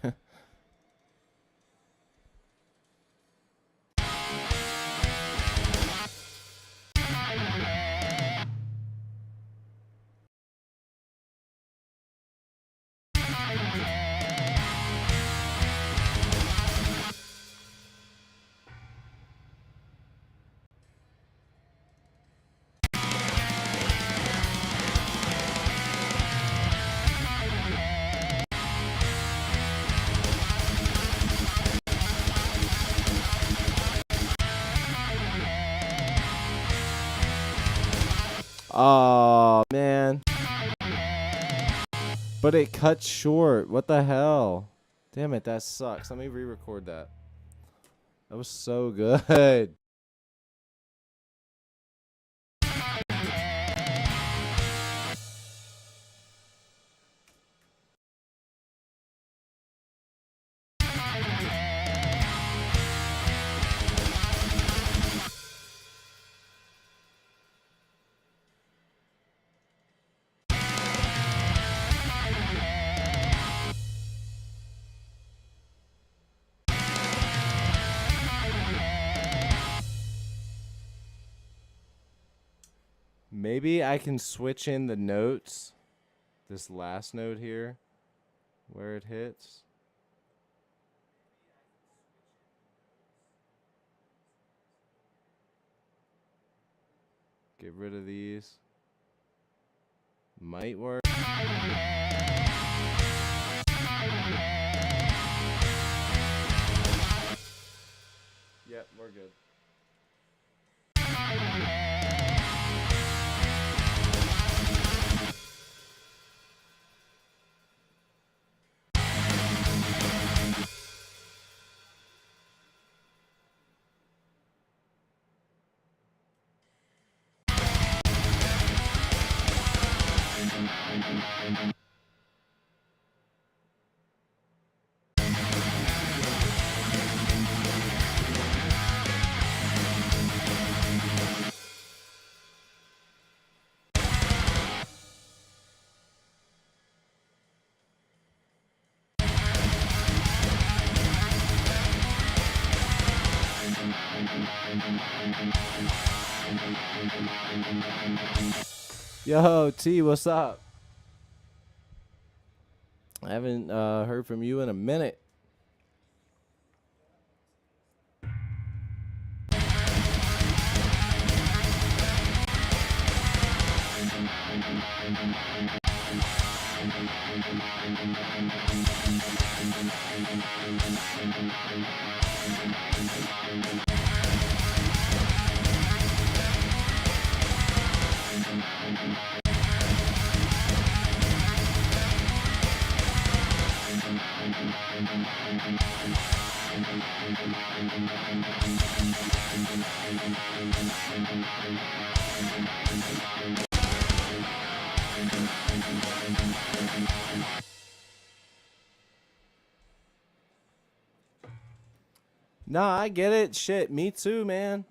Oh, man. But it cut short. What the hell? Damn it, that sucks. Let me re-record that. That was so good. Maybe I can switch in the notes. This last note here, where it hits. Get rid of these. Might work. Yep, we're good. Yo, T, what's up? I haven't heard from you in a minute. Nah, I get it. Shit, me too, man.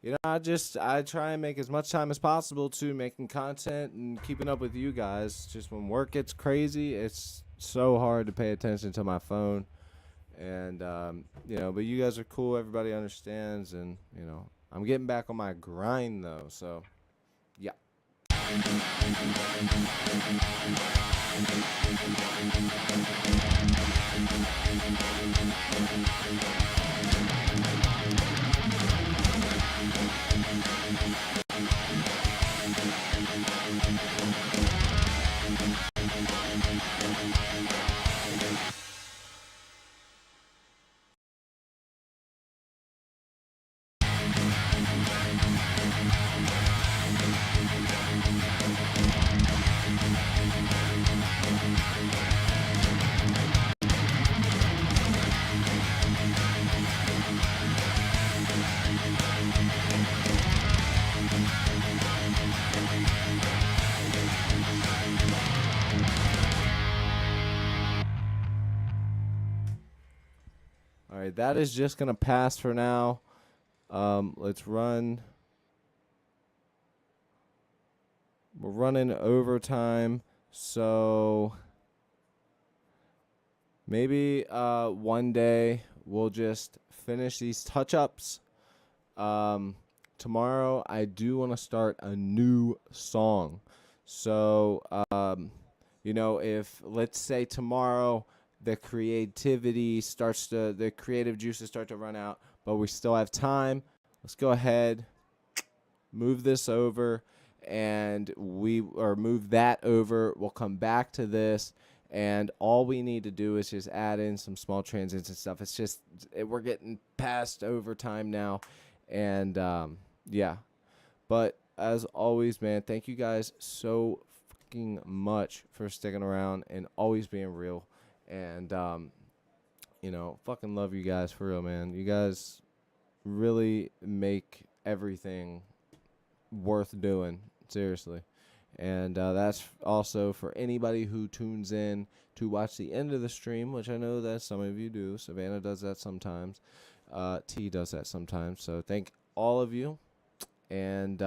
You know, I try and make as much time as possible to making content and keeping up with you guys. Just when work gets crazy, it's so hard to pay attention to my phone. And, you know, but you guys are cool. Everybody understands. And, you know, I'm getting back on my grind, though. So, yeah. All right, that is just going to pass for now. Let's run. We're running overtime, so maybe one day we'll just finish these touch-ups. Tomorrow I do want to start a new song. So, if let's say tomorrow the the creative juices start to run out, but we still have time, let's go ahead, move this over, and move that over. We'll come back to this, and all we need to do is just add in some small transients and stuff. It's just we're getting past overtime now, and yeah. But as always, man, thank you guys so fucking much for sticking around and always being real. And fucking love you guys for real, man. You guys really make everything worth doing, seriously. And that's also for anybody who tunes in to watch the end of the stream, which I know that some of you do. Savannah does that sometimes. T does that sometimes. So thank all of you. And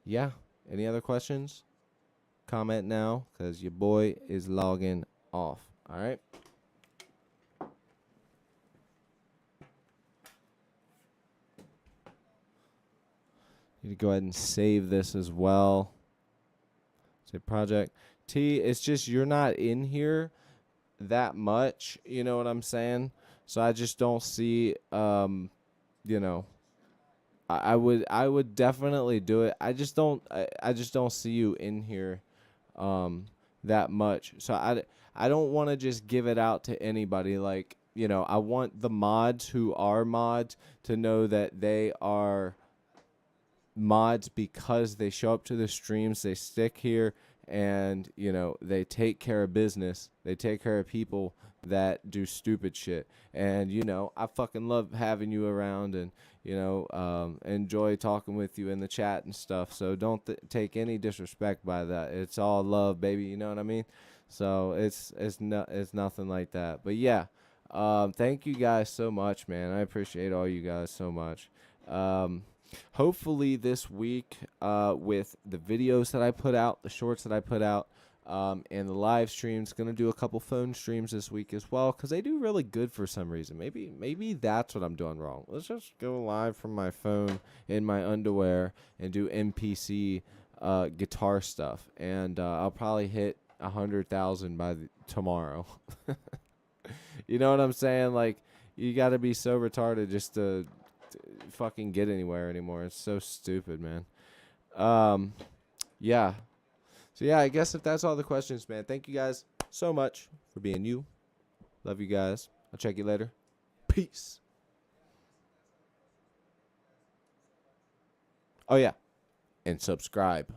yeah, any other questions? Comment now, because your boy is logging off. All right. Need to go ahead and save this as well. Say project T. It's just you're not in here that much. You know what I'm saying? So I just don't see. I would definitely do it. I just don't see you in here that much. So I don't want to just give it out to anybody. Like, I want the mods who are mods to know that they are mods because they show up to the streams, they stick here, and they take care of business. They take care of people that do stupid shit. And I fucking love having you around, and enjoy talking with you in the chat and stuff. So don't take any disrespect by that. It's all love, baby. You know what I mean? So it's nothing like that. But yeah, thank you guys so much, man. I appreciate all you guys so much. Hopefully this week, with the videos that I put out, the shorts that I put out, and the live streams, gonna do a couple phone streams this week as well, because they do really good for some reason. Maybe that's what I'm doing wrong. Let's just go live from my phone in my underwear and do NPC guitar stuff, and I'll probably hit 100,000 by tomorrow. You know what I'm saying? Like, you got to be so retarded just to fucking get anywhere anymore. It's so stupid, man. Yeah. So yeah, I guess if that's all the questions, man, thank you guys so much for being you. Love you guys. I'll check you later. Peace. Oh yeah, and subscribe.